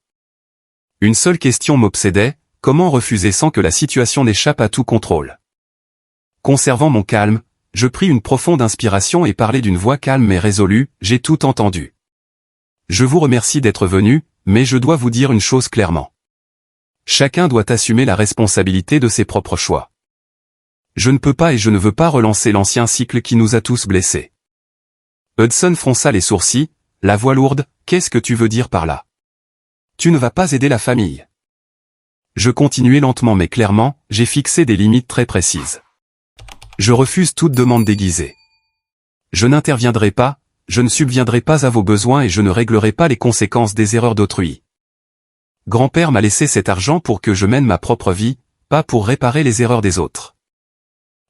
Une seule question m'obsédait, comment refuser sans que la situation n'échappe à tout contrôle? Conservant mon calme, je pris une profonde inspiration et parlai d'une voix calme mais résolue, « J'ai tout entendu. Je vous remercie d'être venu, mais je dois vous dire une chose clairement. Chacun doit assumer la responsabilité de ses propres choix. Je ne peux pas et je ne veux pas relancer l'ancien cycle qui nous a tous blessés. Hudson fronça les sourcils, la voix lourde, qu'est-ce que tu veux dire par là? Tu ne vas pas aider la famille. Je continuai lentement mais clairement, j'ai fixé des limites très précises. Je refuse toute demande déguisée. Je n'interviendrai pas, je ne subviendrai pas à vos besoins et je ne réglerai pas les conséquences des erreurs d'autrui. Grand-père m'a laissé cet argent pour que je mène ma propre vie, pas pour réparer les erreurs des autres.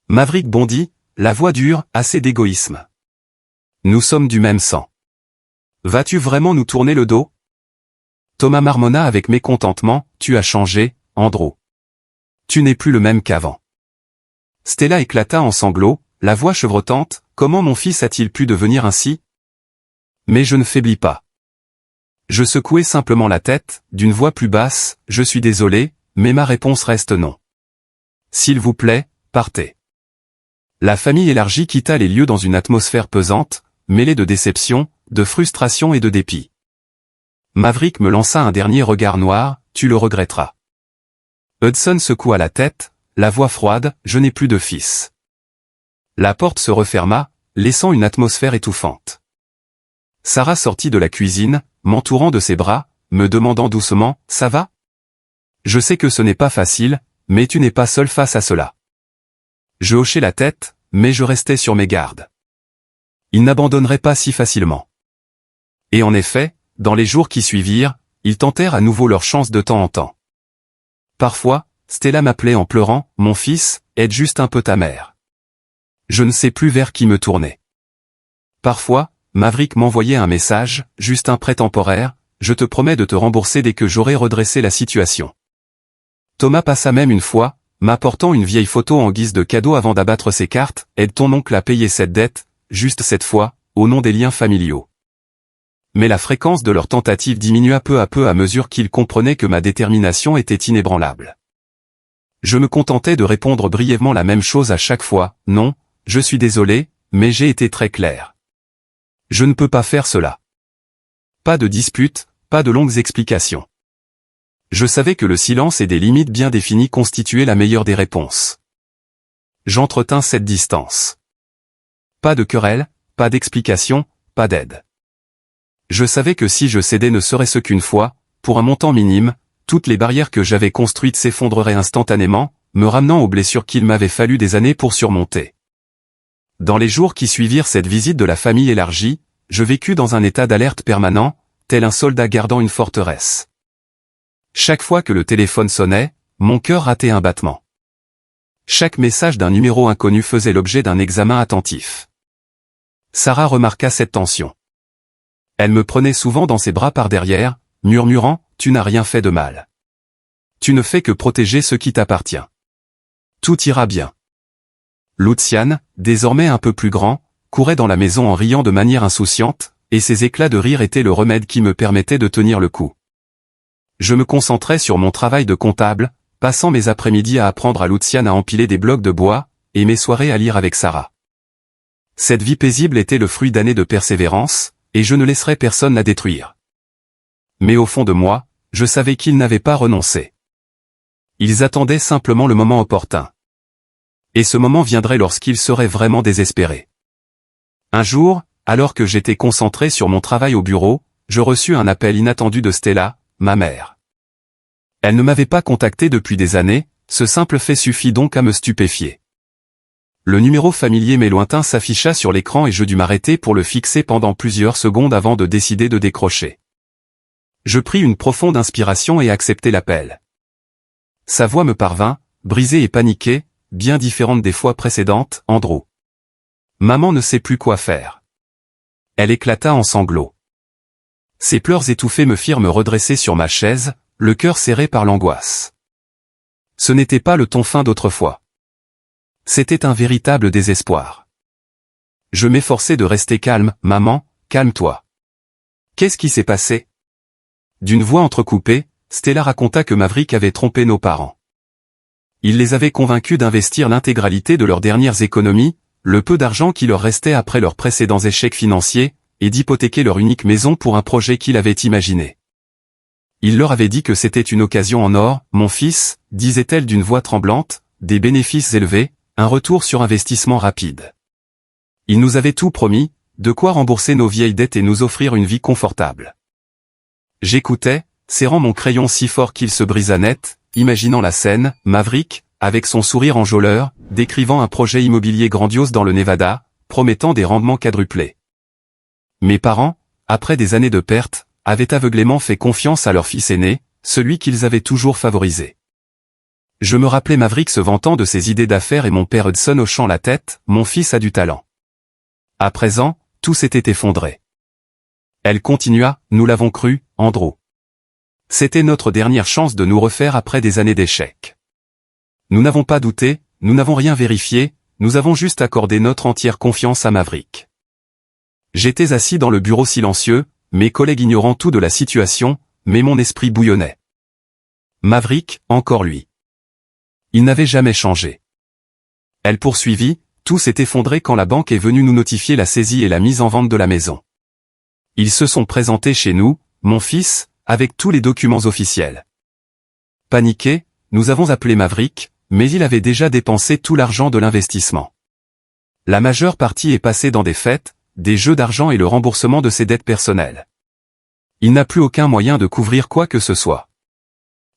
Maverick bondit, la voix dure, assez d'égoïsme. Nous sommes du même sang. Vas-tu vraiment nous tourner le dos? Thomas marmonna avec mécontentement, tu as changé, Andrew. Tu n'es plus le même qu'avant. Stella éclata en sanglots, la voix chevrotante, comment mon fils a-t-il pu devenir ainsi? Mais je ne faiblis pas. Je secouai simplement la tête, d'une voix plus basse, je suis désolé, mais ma réponse reste non. S'il vous plaît, partez. La famille élargie quitta les lieux dans une atmosphère pesante, mêlée de déception, de frustration et de dépit. Maverick me lança un dernier regard noir, tu le regretteras. Hudson secoua la tête, la voix froide, je n'ai plus de fils. La porte se referma, laissant une atmosphère étouffante. Sarah sortit de la cuisine, m'entourant de ses bras, me demandant doucement, ça va? Je sais que ce n'est pas facile, mais tu n'es pas seul face à cela. Je hochai la tête, mais je restais sur mes gardes. Ils n'abandonneraient pas si facilement. Et en effet, dans les jours qui suivirent, ils tentèrent à nouveau leur chance de temps en temps. Parfois, Stella m'appelait en pleurant, mon fils, aide juste un peu ta mère. Je ne sais plus vers qui me tourner. Parfois, Maverick m'envoyait un message, juste un prêt temporaire, je te promets de te rembourser dès que j'aurai redressé la situation. Thomas passa même une fois, m'apportant une vieille photo en guise de cadeau avant d'abattre ses cartes, aide ton oncle à payer cette dette, juste cette fois, au nom des liens familiaux. Mais la fréquence de leurs tentatives diminua peu à mesure qu'ils comprenaient que ma détermination était inébranlable. Je me contentais de répondre brièvement la même chose à chaque fois, non, je suis désolé, mais j'ai été très clair. Je ne peux pas faire cela. Pas de dispute, pas de longues explications. Je savais que le silence et des limites bien définies constituaient la meilleure des réponses. J'entretins cette distance. Pas de querelle, pas d'explication, pas d'aide. Je savais que si je cédais ne serait-ce qu'une fois, pour un montant minime, toutes les barrières que j'avais construites s'effondreraient instantanément, me ramenant aux blessures qu'il m'avait fallu des années pour surmonter. Dans les jours qui suivirent cette visite de la famille élargie, je vécus dans un état d'alerte permanent, tel un soldat gardant une forteresse. Chaque fois que le téléphone sonnait, mon cœur ratait un battement. Chaque message d'un numéro inconnu faisait l'objet d'un examen attentif. Sarah remarqua cette tension. Elle me prenait souvent dans ses bras par derrière, murmurant, tu n'as rien fait de mal. Tu ne fais que protéger ce qui t'appartient. Tout ira bien. Lucian, désormais un peu plus grand, courait dans la maison en riant de manière insouciante, et ses éclats de rire étaient le remède qui me permettait de tenir le coup. Je me concentrais sur mon travail de comptable, passant mes après-midi à apprendre à Lucian à empiler des blocs de bois, et mes soirées à lire avec Sarah. Cette vie paisible était le fruit d'années de persévérance, et je ne laisserais personne la détruire. Mais au fond de moi, je savais qu'ils n'avaient pas renoncé. Ils attendaient simplement le moment opportun. Et ce moment viendrait lorsqu'ils seraient vraiment désespérés. Un jour, alors que j'étais concentré sur mon travail au bureau, je reçus un appel inattendu de Stella, ma mère. Elle ne m'avait pas contacté depuis des années, ce simple fait suffit donc à me stupéfier. Le numéro familier mais lointain s'afficha sur l'écran et je dus m'arrêter pour le fixer pendant plusieurs secondes avant de décider de décrocher. Je pris une profonde inspiration et acceptai l'appel. Sa voix me parvint, brisée et paniquée, bien différente des fois précédentes, Andrew. Maman ne sait plus quoi faire. Elle éclata en sanglots. Ses pleurs étouffés me firent me redresser sur ma chaise, le cœur serré par l'angoisse. Ce n'était pas le ton fin d'autrefois. C'était un véritable désespoir. Je m'efforçai de rester calme, maman, calme-toi. Qu'est-ce qui s'est passé? D'une voix entrecoupée, Stella raconta que Maverick avait trompé nos parents. Il les avait convaincus d'investir l'intégralité de leurs dernières économies, le peu d'argent qui leur restait après leurs précédents échecs financiers, et d'hypothéquer leur unique maison pour un projet qu'il avait imaginé. Il leur avait dit que c'était une occasion en or, mon fils, disait-elle d'une voix tremblante, des bénéfices élevés, un retour sur investissement rapide. Il nous avait tout promis, de quoi rembourser nos vieilles dettes et nous offrir une vie confortable. J'écoutais, serrant mon crayon si fort qu'il se brisa net, imaginant la scène, Maverick, avec son sourire enjôleur, décrivant un projet immobilier grandiose dans le Nevada, promettant des rendements quadruplés. Mes parents, après des années de pertes, avaient aveuglément fait confiance à leur fils aîné, celui qu'ils avaient toujours favorisé. Je me rappelais Maverick se vantant de ses idées d'affaires et mon père Hudson hochant la tête, mon fils a du talent. À présent, tout s'était effondré. Elle continua, nous l'avons cru, Andrew. C'était notre dernière chance de nous refaire après des années d'échecs. Nous n'avons pas douté, nous n'avons rien vérifié, nous avons juste accordé notre entière confiance à Maverick. J'étais assis dans le bureau silencieux, mes collègues ignorant tout de la situation, mais mon esprit bouillonnait. Maverick, encore lui. Il n'avait jamais changé. Elle poursuivit, tout s'est effondré quand la banque est venue nous notifier la saisie et la mise en vente de la maison. Ils se sont présentés chez nous, mon fils, avec tous les documents officiels. Paniqués, nous avons appelé Maverick, mais il avait déjà dépensé tout l'argent de l'investissement. La majeure partie est passée dans des fêtes, des jeux d'argent et le remboursement de ses dettes personnelles. Il n'a plus aucun moyen de couvrir quoi que ce soit.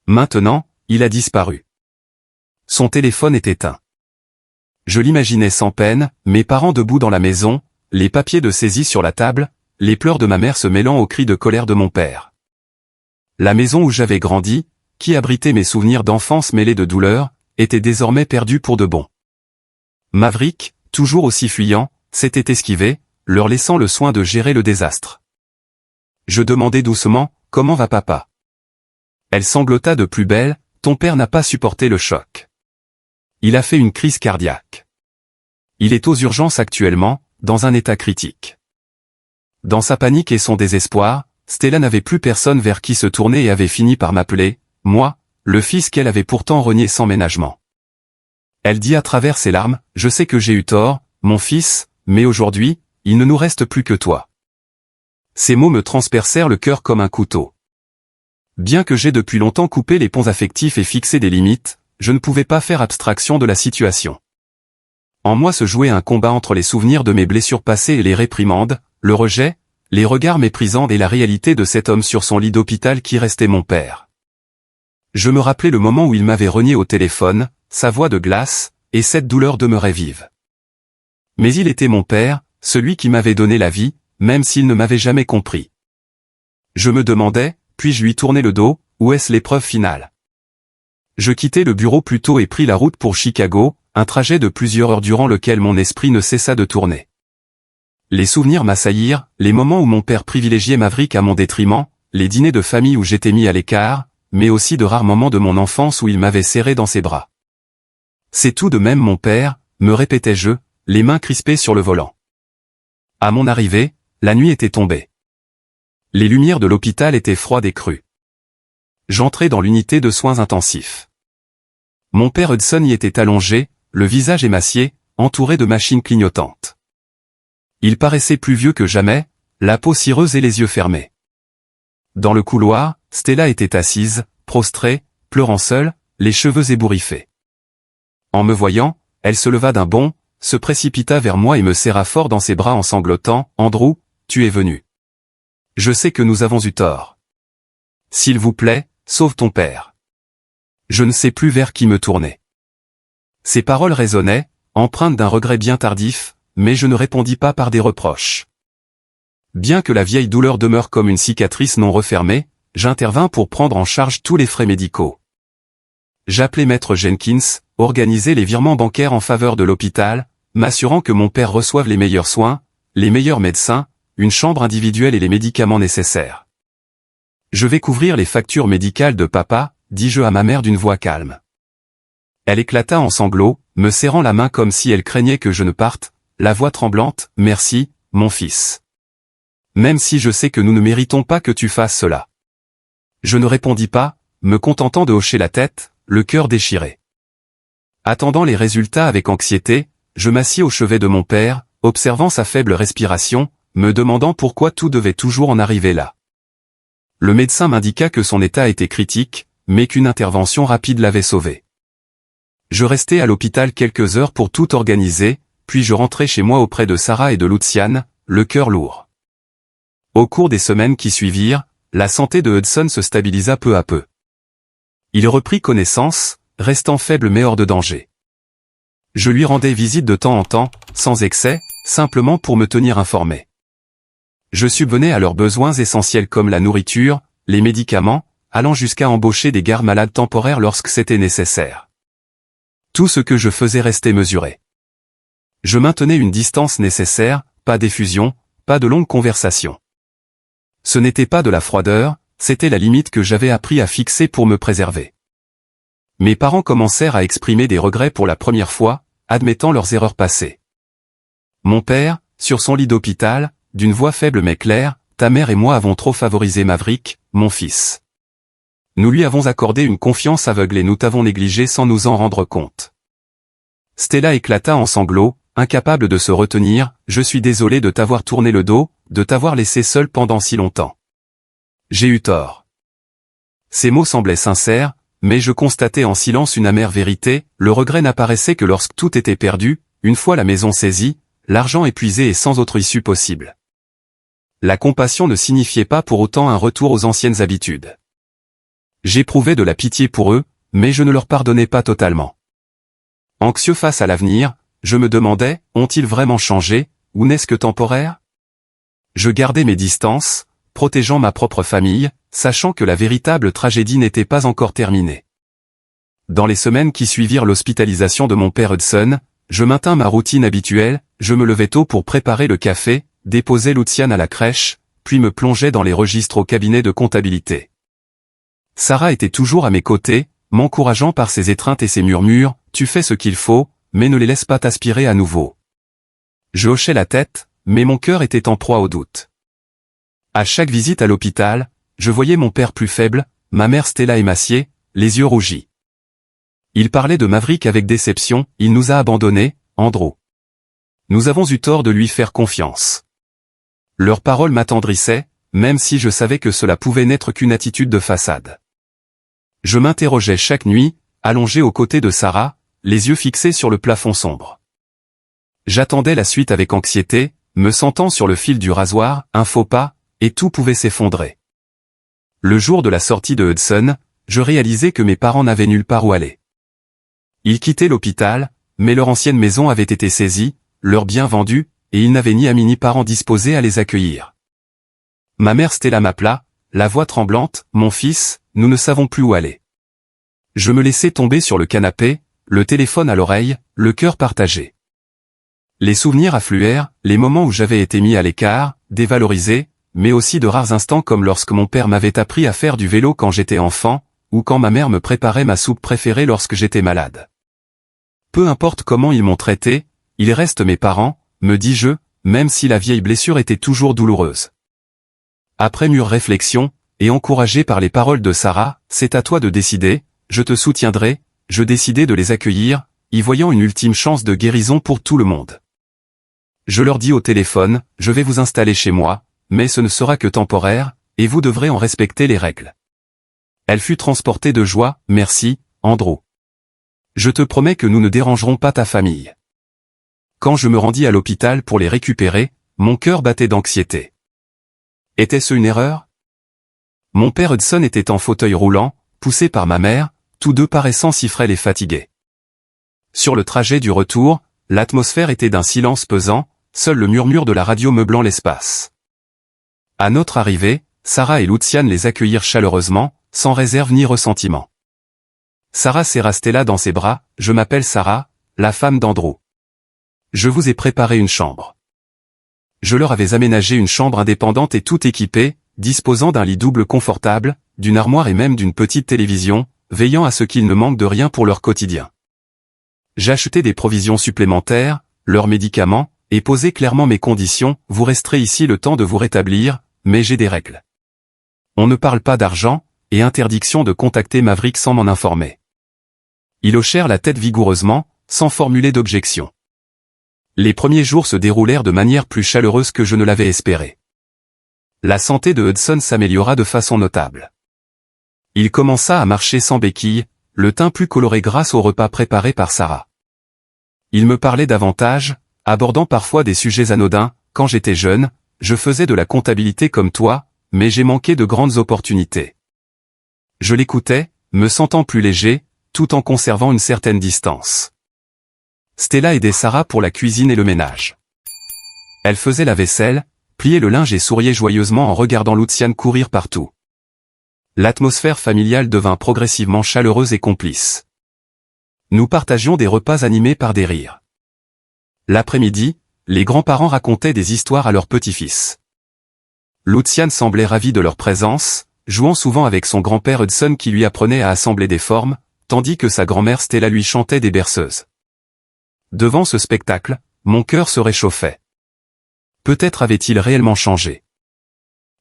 Maintenant, il a disparu. Son téléphone est éteint. Je l'imaginais sans peine, mes parents debout dans la maison, les papiers de saisie sur la table, les pleurs de ma mère se mêlant aux cris de colère de mon père. La maison où j'avais grandi, qui abritait mes souvenirs d'enfance mêlés de douleur, était désormais perdue pour de bon. Maverick, toujours aussi fuyant, s'était esquivé, leur laissant le soin de gérer le désastre. Je demandai doucement, comment va papa? Elle sanglota de plus belle, ton père n'a pas supporté le choc. Il a fait une crise cardiaque. Il est aux urgences actuellement, dans un état critique. Dans sa panique et son désespoir, Stella n'avait plus personne vers qui se tourner et avait fini par m'appeler, moi, le fils qu'elle avait pourtant renié sans ménagement. Elle dit à travers ses larmes, je sais que j'ai eu tort, mon fils, mais aujourd'hui, il ne nous reste plus que toi. Ces mots me transpercèrent le cœur comme un couteau. Bien que j'ai depuis longtemps coupé les ponts affectifs et fixé des limites, je ne pouvais pas faire abstraction de la situation. En moi se jouait un combat entre les souvenirs de mes blessures passées et les réprimandes, le rejet, les regards méprisants et la réalité de cet homme sur son lit d'hôpital qui restait mon père. Je me rappelais le moment où il m'avait renié au téléphone, sa voix de glace, et cette douleur demeurait vive. Mais il était mon père, celui qui m'avait donné la vie, même s'il ne m'avait jamais compris. Je me demandais, puis-je lui tourner le dos, où est-ce l'épreuve finale? Je quittai le bureau plus tôt et pris la route pour Chicago, un trajet de plusieurs heures durant lequel mon esprit ne cessa de tourner. Les souvenirs m'assaillirent, les moments où mon père privilégiait Maverick à mon détriment, les dîners de famille où j'étais mis à l'écart, mais aussi de rares moments de mon enfance où il m'avait serré dans ses bras. C'est tout de même mon père, me répétais-je, les mains crispées sur le volant. À mon arrivée, la nuit était tombée. Les lumières de l'hôpital étaient froides et crues. J'entrai dans l'unité de soins intensifs. Mon père Hudson y était allongé, le visage émacié, entouré de machines clignotantes. Il paraissait plus vieux que jamais, la peau cireuse et les yeux fermés. Dans le couloir, Stella était assise, prostrée, pleurant seule, les cheveux ébouriffés. En me voyant, elle se leva d'un bond, se précipita vers moi et me serra fort dans ses bras en sanglotant, « Andrew, tu es venu. Je sais que nous avons eu tort. S'il vous plaît, sauve ton père. » Je ne sais plus vers qui me tourner. Ces paroles résonnaient, empreintes d'un regret bien tardif, mais je ne répondis pas par des reproches. Bien que la vieille douleur demeure comme une cicatrice non refermée, j'intervins pour prendre en charge tous les frais médicaux. J'appelai Maître Jenkins, organisai les virements bancaires en faveur de l'hôpital, m'assurant que mon père reçoive les meilleurs soins, les meilleurs médecins, une chambre individuelle et les médicaments nécessaires. Je vais couvrir les factures médicales de papa, dis-je à ma mère d'une voix calme. Elle éclata en sanglots, me serrant la main comme si elle craignait que je ne parte, la voix tremblante, « Merci, mon fils. Même si je sais que nous ne méritons pas que tu fasses cela. » Je ne répondis pas, me contentant de hocher la tête, le cœur déchiré. Attendant les résultats avec anxiété, je m'assis au chevet de mon père, observant sa faible respiration, me demandant pourquoi tout devait toujours en arriver là. Le médecin m'indiqua que son état était critique, mais qu'une intervention rapide l'avait sauvé. Je restais à l'hôpital quelques heures pour tout organiser, puis je rentrais chez moi auprès de Sarah et de Luciane, le cœur lourd. Au cours des semaines qui suivirent, la santé de Hudson se stabilisa peu à peu. Il reprit connaissance, restant faible mais hors de danger. Je lui rendais visite de temps en temps, sans excès, simplement pour me tenir informé. Je subvenais à leurs besoins essentiels comme la nourriture, les médicaments, allant jusqu'à embaucher des gardes-malades temporaires lorsque c'était nécessaire. Tout ce que je faisais restait mesuré. Je maintenais une distance nécessaire, pas d'effusion, pas de longues conversations. Ce n'était pas de la froideur, c'était la limite que j'avais appris à fixer pour me préserver. Mes parents commencèrent à exprimer des regrets pour la première fois, admettant leurs erreurs passées. Mon père, sur son lit d'hôpital, d'une voix faible mais claire, ta mère et moi avons trop favorisé Maverick, mon fils. Nous lui avons accordé une confiance aveugle et nous t'avons négligé sans nous en rendre compte. Stella éclata en sanglots, incapable de se retenir, je suis désolé de t'avoir tourné le dos, de t'avoir laissé seul pendant si longtemps. J'ai eu tort. Ces mots semblaient sincères, mais je constatais en silence une amère vérité, le regret n'apparaissait que lorsque tout était perdu, une fois la maison saisie, l'argent épuisé et sans autre issue possible. La compassion ne signifiait pas pour autant un retour aux anciennes habitudes. J'éprouvais de la pitié pour eux, mais je ne leur pardonnais pas totalement. Anxieux face à l'avenir, je me demandais, ont-ils vraiment changé, ou n'est-ce que temporaire? Je gardais mes distances, protégeant ma propre famille, sachant que la véritable tragédie n'était pas encore terminée. Dans les semaines qui suivirent l'hospitalisation de mon père Hudson, je maintins ma routine habituelle, je me levais tôt pour préparer le café, déposer Luciane à la crèche, puis me plongeais dans les registres au cabinet de comptabilité. Sarah était toujours à mes côtés, m'encourageant par ses étreintes et ses murmures, tu fais ce qu'il faut, mais ne les laisse pas t'aspirer à nouveau. Je hochais la tête, mais mon cœur était en proie au doute. À chaque visite à l'hôpital, je voyais mon père plus faible, ma mère Stella émaciée, les yeux rougis. Il parlait de Maverick avec déception, il nous a abandonnés, Andrew. Nous avons eu tort de lui faire confiance. Leurs paroles m'attendrissaient, même si je savais que cela pouvait n'être qu'une attitude de façade. Je m'interrogeais chaque nuit, allongé aux côtés de Sarah, les yeux fixés sur le plafond sombre. J'attendais la suite avec anxiété, me sentant sur le fil du rasoir, un faux pas, et tout pouvait s'effondrer. Le jour de la sortie de Hudson, je réalisais que mes parents n'avaient nulle part où aller. Ils quittaient l'hôpital, mais leur ancienne maison avait été saisie, leurs biens vendus, et ils n'avaient ni amis ni parents disposés à les accueillir. Ma mère Stella m'appela, la voix tremblante, mon fils, nous ne savons plus où aller. Je me laissai tomber sur le canapé, le téléphone à l'oreille, le cœur partagé. Les souvenirs affluèrent, les moments où j'avais été mis à l'écart, dévalorisé, mais aussi de rares instants comme lorsque mon père m'avait appris à faire du vélo quand j'étais enfant, ou quand ma mère me préparait ma soupe préférée lorsque j'étais malade. Peu importe comment ils m'ont traité, ils restent mes parents, me dis-je, même si la vieille blessure était toujours douloureuse. Après mûre réflexion, et encouragé par les paroles de Sarah, c'est à toi de décider, je te soutiendrai, je décidai de les accueillir, y voyant une ultime chance de guérison pour tout le monde. Je leur dis au téléphone, je vais vous installer chez moi, mais ce ne sera que temporaire, et vous devrez en respecter les règles. Elle fut transportée de joie, merci, Andrew. Je te promets que nous ne dérangerons pas ta famille. Quand je me rendis à l'hôpital pour les récupérer, mon cœur battait d'anxiété. Était-ce une erreur? Mon père Hudson était en fauteuil roulant, poussé par ma mère, tous deux paraissant si frêles et fatigués. Sur le trajet du retour, l'atmosphère était d'un silence pesant, seul le murmure de la radio meublant l'espace. À notre arrivée, Sarah et Luciane les accueillirent chaleureusement, sans réserve ni ressentiment. Sarah serra Stella dans ses bras, je m'appelle Sarah, la femme d'Andrew. Je vous ai préparé une chambre. Je leur avais aménagé une chambre indépendante et tout équipée, disposant d'un lit double confortable, d'une armoire et même d'une petite télévision, veillant à ce qu'ils ne manquent de rien pour leur quotidien. J'achetais des provisions supplémentaires, leurs médicaments, et posais clairement mes conditions, vous resterez ici le temps de vous rétablir, mais j'ai des règles. On ne parle pas d'argent, et interdiction de contacter Maverick sans m'en informer. Ils hochèrent la tête vigoureusement, sans formuler d'objection. Les premiers jours se déroulèrent de manière plus chaleureuse que je ne l'avais espéré. La santé de Hudson s'améliora de façon notable. Il commença à marcher sans béquille, le teint plus coloré grâce au repas préparé par Sarah. Il me parlait davantage, abordant parfois des sujets anodins. Quand j'étais jeune, je faisais de la comptabilité comme toi, mais j'ai manqué de grandes opportunités. Je l'écoutais, me sentant plus léger, tout en conservant une certaine distance. Stella aidait Sarah pour la cuisine et le ménage. Elle faisait la vaisselle, pliait le linge et souriait joyeusement en regardant Luciane courir partout. L'atmosphère familiale devint progressivement chaleureuse et complice. Nous partagions des repas animés par des rires. L'après-midi, les grands-parents racontaient des histoires à leurs petits-fils. Luciane semblait ravie de leur présence, jouant souvent avec son grand-père Hudson qui lui apprenait à assembler des formes, tandis que sa grand-mère Stella lui chantait des berceuses. Devant ce spectacle, mon cœur se réchauffait. Peut-être avait-il réellement changé.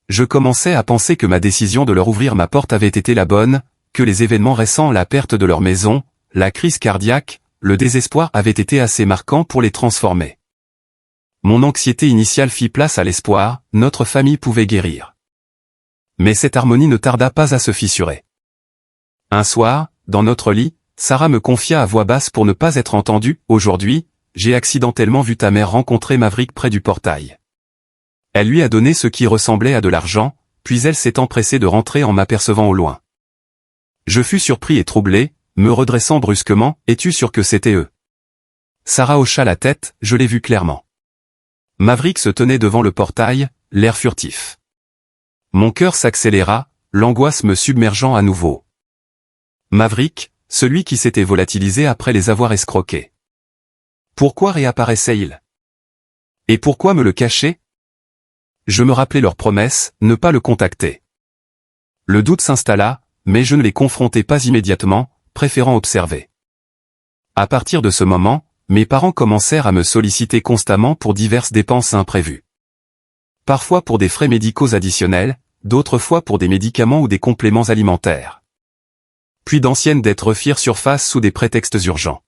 Je commençais à penser que ma décision de leur ouvrir ma porte avait été la bonne, que les événements récents, la perte de leur maison, la crise cardiaque, le désespoir avaient été assez marquants pour les transformer. Mon anxiété initiale fit place à l'espoir, notre famille pouvait guérir. Mais cette harmonie ne tarda pas à se fissurer. Un soir, dans notre lit, Sarah me confia à voix basse pour ne pas être entendue. « Aujourd'hui, j'ai accidentellement vu ta mère rencontrer Maverick près du portail. Elle lui a donné ce qui ressemblait à de l'argent, puis elle s'est empressée de rentrer en m'apercevant au loin. Je fus surpris et troublé, me redressant brusquement. Es-tu sûr que c'était eux ? Sarah hocha la tête, je l'ai vu clairement. Maverick se tenait devant le portail, l'air furtif. Mon cœur s'accéléra, l'angoisse me submergeant à nouveau. Maverick, celui qui s'était volatilisé après les avoir escroqués. Pourquoi réapparaissait-il ? Et pourquoi me le cacher ? Je me rappelais leur promesse, ne pas le contacter. Le doute s'installa, mais je ne les confrontai pas immédiatement, préférant observer. À partir de ce moment, mes parents commencèrent à me solliciter constamment pour diverses dépenses imprévues. Parfois pour des frais médicaux additionnels, d'autres fois pour des médicaments ou des compléments alimentaires. Puis d'anciennes dettes refirent surface sous des prétextes urgents.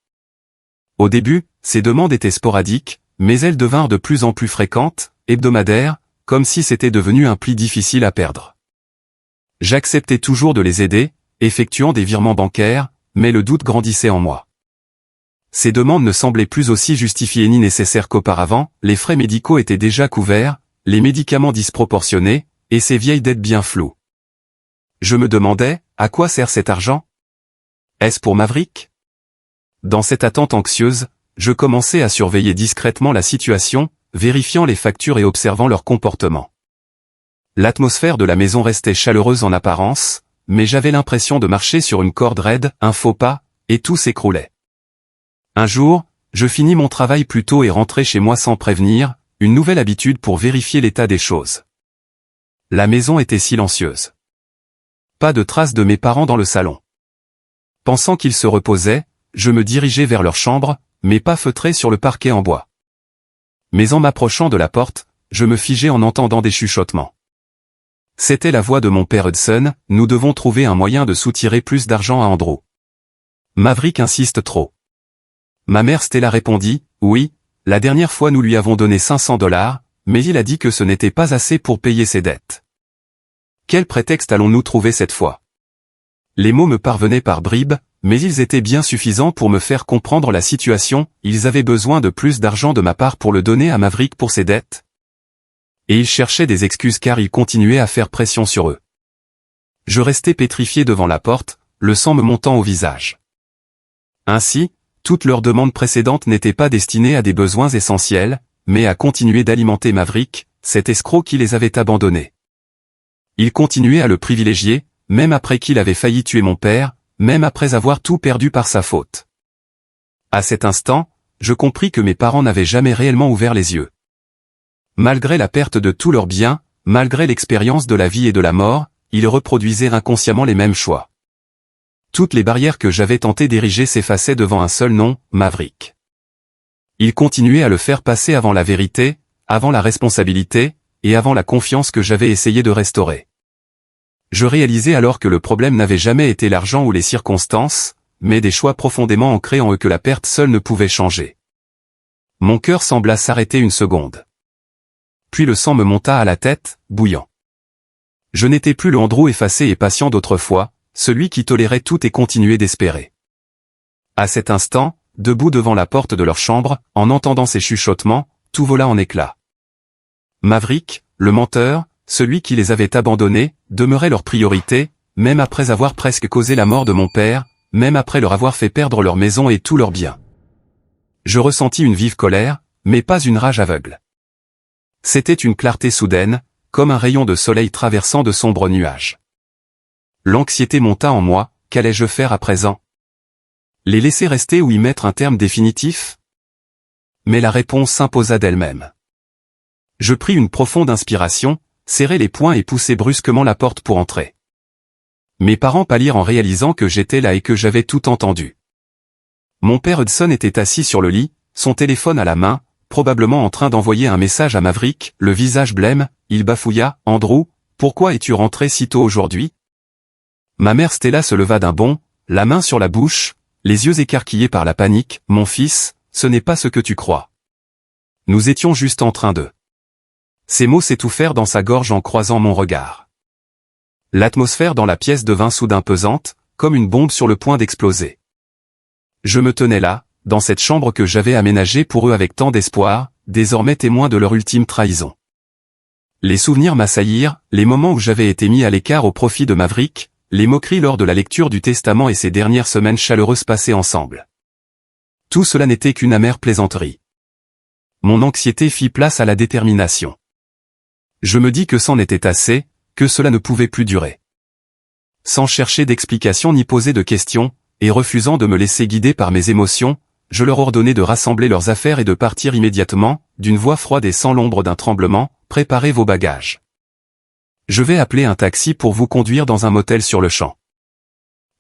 Au début, ces demandes étaient sporadiques, mais elles devinrent de plus en plus fréquentes, hebdomadaires, comme si c'était devenu un pli difficile à perdre. J'acceptais toujours de les aider, effectuant des virements bancaires, mais le doute grandissait en moi. Ces demandes ne semblaient plus aussi justifiées ni nécessaires qu'auparavant, les frais médicaux étaient déjà couverts, les médicaments disproportionnés, et ces vieilles dettes bien floues. Je me demandais, à quoi sert cet argent ? Est-ce pour Maverick ? Dans cette attente anxieuse, je commençais à surveiller discrètement la situation, vérifiant les factures et observant leur comportement. L'atmosphère de la maison restait chaleureuse en apparence, mais j'avais l'impression de marcher sur une corde raide, un faux pas, et tout s'écroulait. Un jour, je finis mon travail plus tôt et rentrai chez moi sans prévenir, une nouvelle habitude pour vérifier l'état des choses. La maison était silencieuse. Pas de traces de mes parents dans le salon. Pensant qu'ils se reposaient, je me dirigeai vers leur chambre, mes pas feutrés sur le parquet en bois. Mais en m'approchant de la porte, je me figeai en entendant des chuchotements. C'était la voix de mon père Hudson, nous devons trouver un moyen de soutirer plus d'argent à Andrew. Maverick insiste trop. Ma mère Stella répondit, oui, la dernière fois nous lui avons donné $500, mais il a dit que ce n'était pas assez pour payer ses dettes. Quel prétexte allons-nous trouver cette fois ? Les mots me parvenaient par bribes, mais ils étaient bien suffisants pour me faire comprendre la situation. Ils avaient besoin de plus d'argent de ma part pour le donner à Maverick pour ses dettes. Et ils cherchaient des excuses car ils continuaient à faire pression sur eux. Je restais pétrifié devant la porte, le sang me montant au visage. Ainsi, toutes leurs demandes précédentes n'étaient pas destinées à des besoins essentiels, mais à continuer d'alimenter Maverick, cet escroc qui les avait abandonnés. Ils continuaient à le privilégier, même après qu'il avait failli tuer mon père, même après avoir tout perdu par sa faute. À cet instant, je compris que mes parents n'avaient jamais réellement ouvert les yeux. Malgré la perte de tous leurs biens, malgré l'expérience de la vie et de la mort, ils reproduisaient inconsciemment les mêmes choix. Toutes les barrières que j'avais tenté d'ériger s'effaçaient devant un seul nom, Maverick. Ils continuaient à le faire passer avant la vérité, avant la responsabilité, et avant la confiance que j'avais essayé de restaurer. Je réalisais alors que le problème n'avait jamais été l'argent ou les circonstances, mais des choix profondément ancrés en eux que la perte seule ne pouvait changer. Mon cœur sembla s'arrêter une seconde. Puis le sang me monta à la tête, bouillant. Je n'étais plus le Andrew effacé et patient d'autrefois, celui qui tolérait tout et continuait d'espérer. À cet instant, debout devant la porte de leur chambre, en entendant ces chuchotements, tout vola en éclats. Maverick, le menteur, celui qui les avait abandonnés, demeurait leur priorité, même après avoir presque causé la mort de mon père, même après leur avoir fait perdre leur maison et tous leurs biens. Je ressentis une vive colère, mais pas une rage aveugle. C'était une clarté soudaine, comme un rayon de soleil traversant de sombres nuages. L'anxiété monta en moi, qu'allais-je faire à présent? Les laisser rester ou y mettre un terme définitif? Mais la réponse s'imposa d'elle-même. Je pris une profonde inspiration, serrai les poings et poussai brusquement la porte pour entrer. Mes parents pâlirent en réalisant que j'étais là et que j'avais tout entendu. Mon père Hudson était assis sur le lit, son téléphone à la main, probablement en train d'envoyer un message à Maverick, le visage blême. Il bafouilla, « Andrew, pourquoi es-tu rentré si tôt aujourd'hui ?» Ma mère Stella se leva d'un bond, la main sur la bouche, les yeux écarquillés par la panique. « Mon fils, ce n'est pas ce que tu crois. Nous étions juste en train de... » Ces mots s'étouffèrent dans sa gorge en croisant mon regard. L'atmosphère dans la pièce devint soudain pesante, comme une bombe sur le point d'exploser. Je me tenais là, dans cette chambre que j'avais aménagée pour eux avec tant d'espoir, désormais témoin de leur ultime trahison. Les souvenirs m'assaillirent, les moments où j'avais été mis à l'écart au profit de Maverick, les moqueries lors de la lecture du testament et ces dernières semaines chaleureuses passées ensemble. Tout cela n'était qu'une amère plaisanterie. Mon anxiété fit place à la détermination. Je me dis que c'en était assez, que cela ne pouvait plus durer. Sans chercher d'explications ni poser de questions, et refusant de me laisser guider par mes émotions, je leur ordonnai de rassembler leurs affaires et de partir immédiatement, d'une voix froide et sans l'ombre d'un tremblement. « Préparez vos bagages. Je vais appeler un taxi pour vous conduire dans un motel sur le champ. »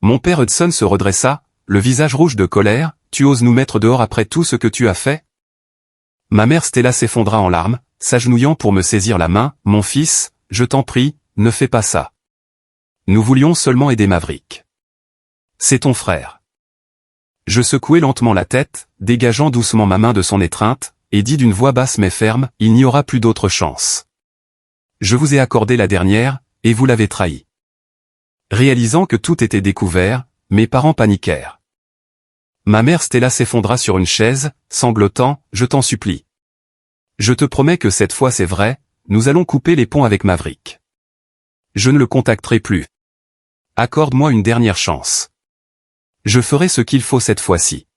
Mon père Hudson se redressa, le visage rouge de colère. « Tu oses nous mettre dehors après tout ce que tu as fait ?» Ma mère Stella s'effondra en larmes, s'agenouillant pour me saisir la main. « Mon fils, je t'en prie, ne fais pas ça. Nous voulions seulement aider Maverick. C'est ton frère. » Je secouai lentement la tête, dégageant doucement ma main de son étreinte, et dis d'une voix basse mais ferme, « Il n'y aura plus d'autre chance. Je vous ai accordé la dernière, et vous l'avez trahi. » Réalisant que tout était découvert, mes parents paniquèrent. Ma mère Stella s'effondra sur une chaise, sanglotant. « Je t'en supplie. Je te promets que cette fois c'est vrai, nous allons couper les ponts avec Maverick. Je ne le contacterai plus. Accorde-moi une dernière chance. Je ferai ce qu'il faut cette fois-ci. »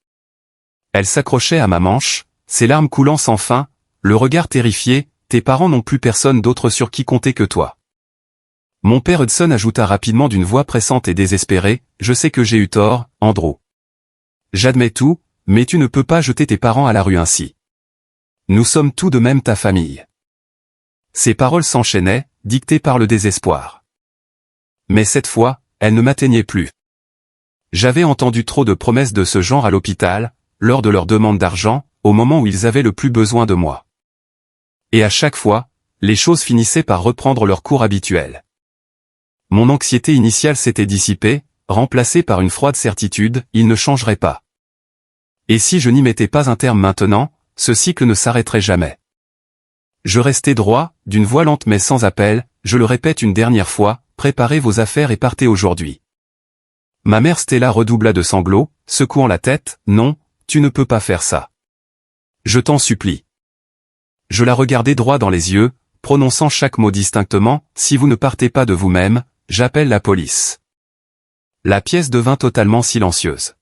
Elle s'accrochait à ma manche, ses larmes coulant sans fin, le regard terrifié. « Tes parents n'ont plus personne d'autre sur qui compter que toi. » Mon père Hudson ajouta rapidement d'une voix pressante et désespérée, « Je sais que j'ai eu tort, Andrew. J'admets tout, mais tu ne peux pas jeter tes parents à la rue ainsi. Nous sommes tout de même ta famille. » Ces paroles s'enchaînaient, dictées par le désespoir. Mais cette fois, elles ne m'atteignaient plus. J'avais entendu trop de promesses de ce genre à l'hôpital, lors de leur demande d'argent, au moment où ils avaient le plus besoin de moi. Et à chaque fois, les choses finissaient par reprendre leur cours habituel. Mon anxiété initiale s'était dissipée, remplacée par une froide certitude, il ne changerait pas. Et si je n'y mettais pas un terme maintenant, ce cycle ne s'arrêterait jamais. Je restai droit, d'une voix lente mais sans appel, je le répète une dernière fois, préparez vos affaires et partez aujourd'hui. Ma mère Stella redoubla de sanglots, secouant la tête, non, tu ne peux pas faire ça. Je t'en supplie. Je la regardai droit dans les yeux, prononçant chaque mot distinctement, si vous ne partez pas de vous-même, j'appelle la police. La pièce devint totalement silencieuse.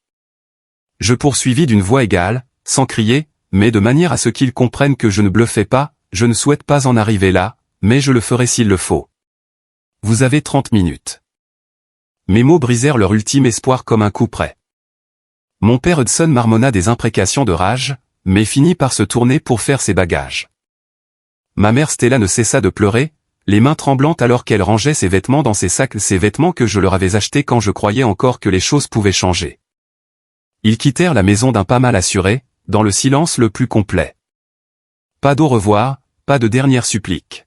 Je poursuivis d'une voix égale, sans crier, mais de manière à ce qu'ils comprennent que je ne bluffais pas, je ne souhaite pas en arriver là, mais je le ferai s'il le faut. Vous avez 30 minutes. Mes mots brisèrent leur ultime espoir comme un coup près. Mon père Hudson marmonna des imprécations de rage, mais finit par se tourner pour faire ses bagages. Ma mère Stella ne cessa de pleurer, les mains tremblantes alors qu'elle rangeait ses vêtements dans ses sacs, ces vêtements que je leur avais achetés quand je croyais encore que les choses pouvaient changer. Ils quittèrent la maison d'un pas mal assuré, dans le silence le plus complet. Pas d'au revoir, pas de dernière supplique.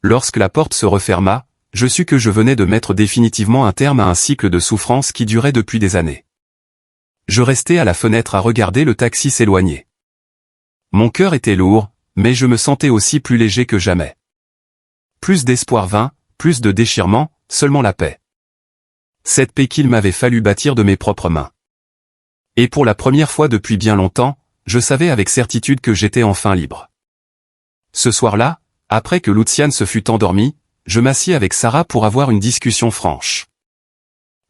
Lorsque la porte se referma, je sus que je venais de mettre définitivement un terme à un cycle de souffrance qui durait depuis des années. Je restai à la fenêtre à regarder le taxi s'éloigner. Mon cœur était lourd, mais je me sentais aussi plus léger que jamais. Plus d'espoir vint, plus de déchirement, seulement la paix. Cette paix qu'il m'avait fallu bâtir de mes propres mains. Et pour la première fois depuis bien longtemps, je savais avec certitude que j'étais enfin libre. Ce soir-là, après que Luciane se fut endormie, je m'assis avec Sarah pour avoir une discussion franche.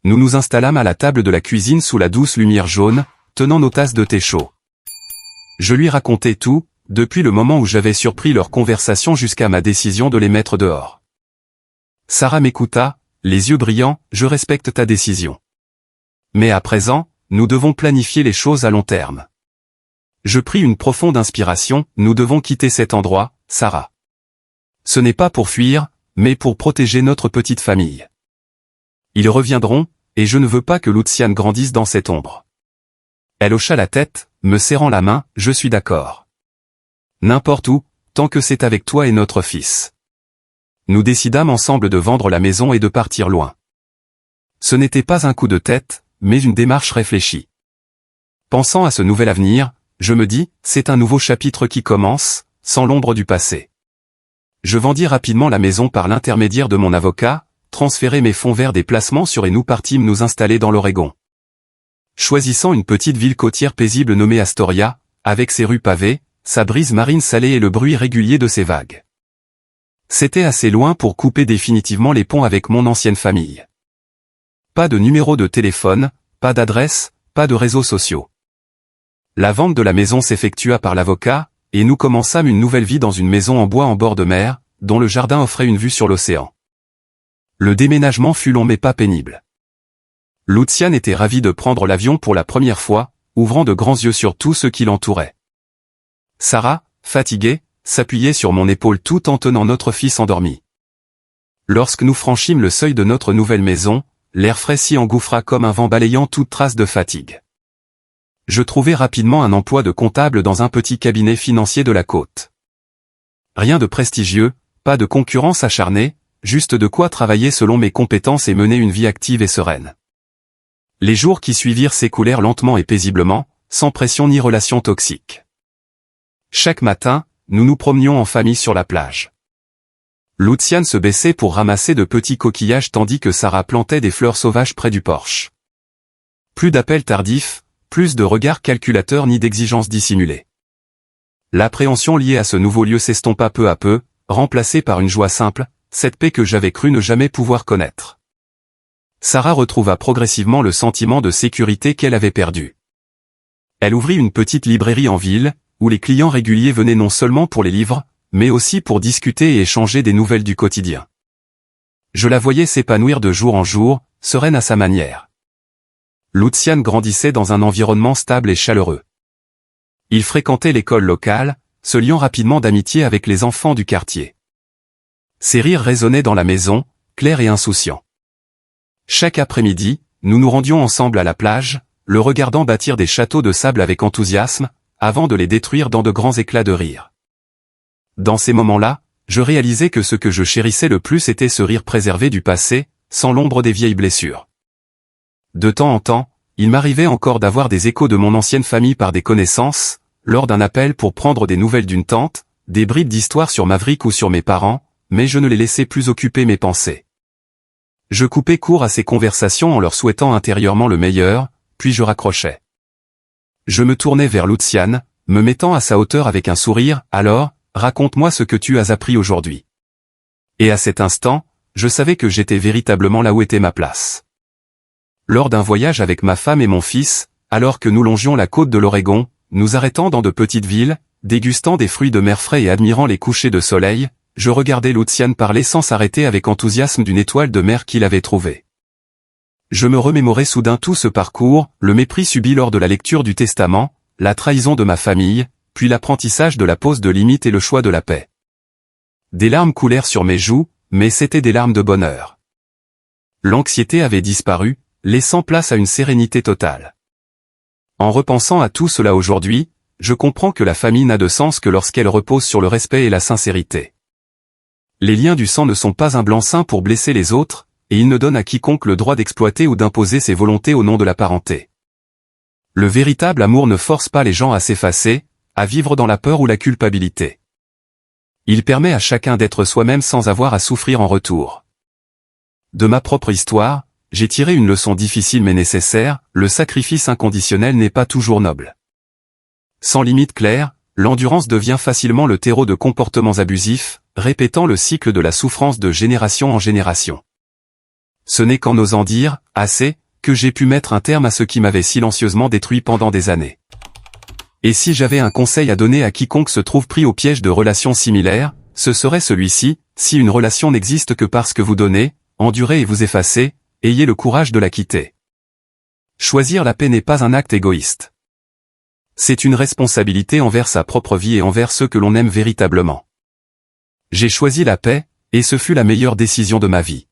Nous nous installâmes à la table de la cuisine sous la douce lumière jaune, tenant nos tasses de thé chaud. Je lui racontai tout, depuis le moment où j'avais surpris leur conversation jusqu'à ma décision de les mettre dehors. Sarah m'écouta, les yeux brillants, je respecte ta décision. Mais à présent, nous devons planifier les choses à long terme. Je pris une profonde inspiration, nous devons quitter cet endroit, Sarah. Ce n'est pas pour fuir, mais pour protéger notre petite famille. Ils reviendront, et je ne veux pas que Luciane grandisse dans cette ombre. Elle hocha la tête, me serrant la main, je suis d'accord. N'importe où, tant que c'est avec toi et notre fils. Nous décidâmes ensemble de vendre la maison et de partir loin. Ce n'était pas un coup de tête, mais une démarche réfléchie. Pensant à ce nouvel avenir, je me dis, c'est un nouveau chapitre qui commence, sans l'ombre du passé. Je vendis rapidement la maison par l'intermédiaire de mon avocat, transférai mes fonds vers des placements sûrs et nous partîmes nous installer dans l'Oregon. Choisissant une petite ville côtière paisible nommée Astoria, avec ses rues pavées, sa brise marine salée et le bruit régulier de ses vagues. C'était assez loin pour couper définitivement les ponts avec mon ancienne famille. Pas de numéro de téléphone, pas d'adresse, pas de réseaux sociaux. La vente de la maison s'effectua par l'avocat, et nous commençâmes une nouvelle vie dans une maison en bois en bord de mer, dont le jardin offrait une vue sur l'océan. Le déménagement fut long mais pas pénible. Luciane était ravie de prendre l'avion pour la première fois, ouvrant de grands yeux sur tout ce qui l'entourait. Sarah, fatiguée, s'appuyait sur mon épaule tout en tenant notre fils endormi. Lorsque nous franchîmes le seuil de notre nouvelle maison, l'air frais s'y engouffra comme un vent balayant toute trace de fatigue. Je trouvai rapidement un emploi de comptable dans un petit cabinet financier de la côte. Rien de prestigieux, pas de concurrence acharnée, juste de quoi travailler selon mes compétences et mener une vie active et sereine. Les jours qui suivirent s'écoulèrent lentement et paisiblement, sans pression ni relations toxiques. Chaque matin, nous nous promenions en famille sur la plage. Luciane se baissait pour ramasser de petits coquillages tandis que Sarah plantait des fleurs sauvages près du porche. Plus d'appels tardifs, plus de regards calculateurs ni d'exigences dissimulées. L'appréhension liée à ce nouveau lieu s'estompa peu à peu, remplacée par une joie simple, cette paix que j'avais cru ne jamais pouvoir connaître. Sarah retrouva progressivement le sentiment de sécurité qu'elle avait perdu. Elle ouvrit une petite librairie en ville, où les clients réguliers venaient non seulement pour les livres, mais aussi pour discuter et échanger des nouvelles du quotidien. Je la voyais s'épanouir de jour en jour, sereine à sa manière. Luciane grandissait dans un environnement stable et chaleureux. Il fréquentait l'école locale, se liant rapidement d'amitié avec les enfants du quartier. Ses rires résonnaient dans la maison, clairs et insouciants. Chaque après-midi, nous nous rendions ensemble à la plage, le regardant bâtir des châteaux de sable avec enthousiasme, avant de les détruire dans de grands éclats de rire. Dans ces moments-là, je réalisais que ce que je chérissais le plus était ce rire préservé du passé, sans l'ombre des vieilles blessures. De temps en temps, il m'arrivait encore d'avoir des échos de mon ancienne famille par des connaissances, lors d'un appel pour prendre des nouvelles d'une tante, des bribes d'histoire sur Maverick ou sur mes parents, mais je ne les laissais plus occuper mes pensées. Je coupais court à ces conversations en leur souhaitant intérieurement le meilleur, puis je raccrochais. Je me tournais vers Luciane, me mettant à sa hauteur avec un sourire, alors, raconte-moi ce que tu as appris aujourd'hui. Et à cet instant, je savais que j'étais véritablement là où était ma place. Lors d'un voyage avec ma femme et mon fils, alors que nous longions la côte de l'Oregon, nous arrêtant dans de petites villes, dégustant des fruits de mer frais et admirant les couchers de soleil, je regardais Luciane parler sans s'arrêter avec enthousiasme d'une étoile de mer qu'il avait trouvée. Je me remémorais soudain tout ce parcours, le mépris subi lors de la lecture du testament, la trahison de ma famille, puis l'apprentissage de la pose de limites et le choix de la paix. Des larmes coulèrent sur mes joues, mais c'étaient des larmes de bonheur. L'anxiété avait disparu, laissant place à une sérénité totale. En repensant à tout cela aujourd'hui, je comprends que la famille n'a de sens que lorsqu'elle repose sur le respect et la sincérité. Les liens du sang ne sont pas un blanc-seing pour blesser les autres, et ils ne donnent à quiconque le droit d'exploiter ou d'imposer ses volontés au nom de la parenté. Le véritable amour ne force pas les gens à s'effacer, à vivre dans la peur ou la culpabilité. Il permet à chacun d'être soi-même sans avoir à souffrir en retour. De ma propre histoire, j'ai tiré une leçon difficile mais nécessaire, le sacrifice inconditionnel n'est pas toujours noble. Sans limite claire, l'endurance devient facilement le terreau de comportements abusifs, répétant le cycle de la souffrance de génération en génération. Ce n'est qu'en osant dire « assez » que j'ai pu mettre un terme à ce qui m'avait silencieusement détruit pendant des années. Et si j'avais un conseil à donner à quiconque se trouve pris au piège de relations similaires, ce serait celui-ci: si une relation n'existe que parce que vous donnez, endurez et vous effacez, ayez le courage de la quitter. Choisir la paix n'est pas un acte égoïste. C'est une responsabilité envers sa propre vie et envers ceux que l'on aime véritablement. J'ai choisi la paix, et ce fut la meilleure décision de ma vie.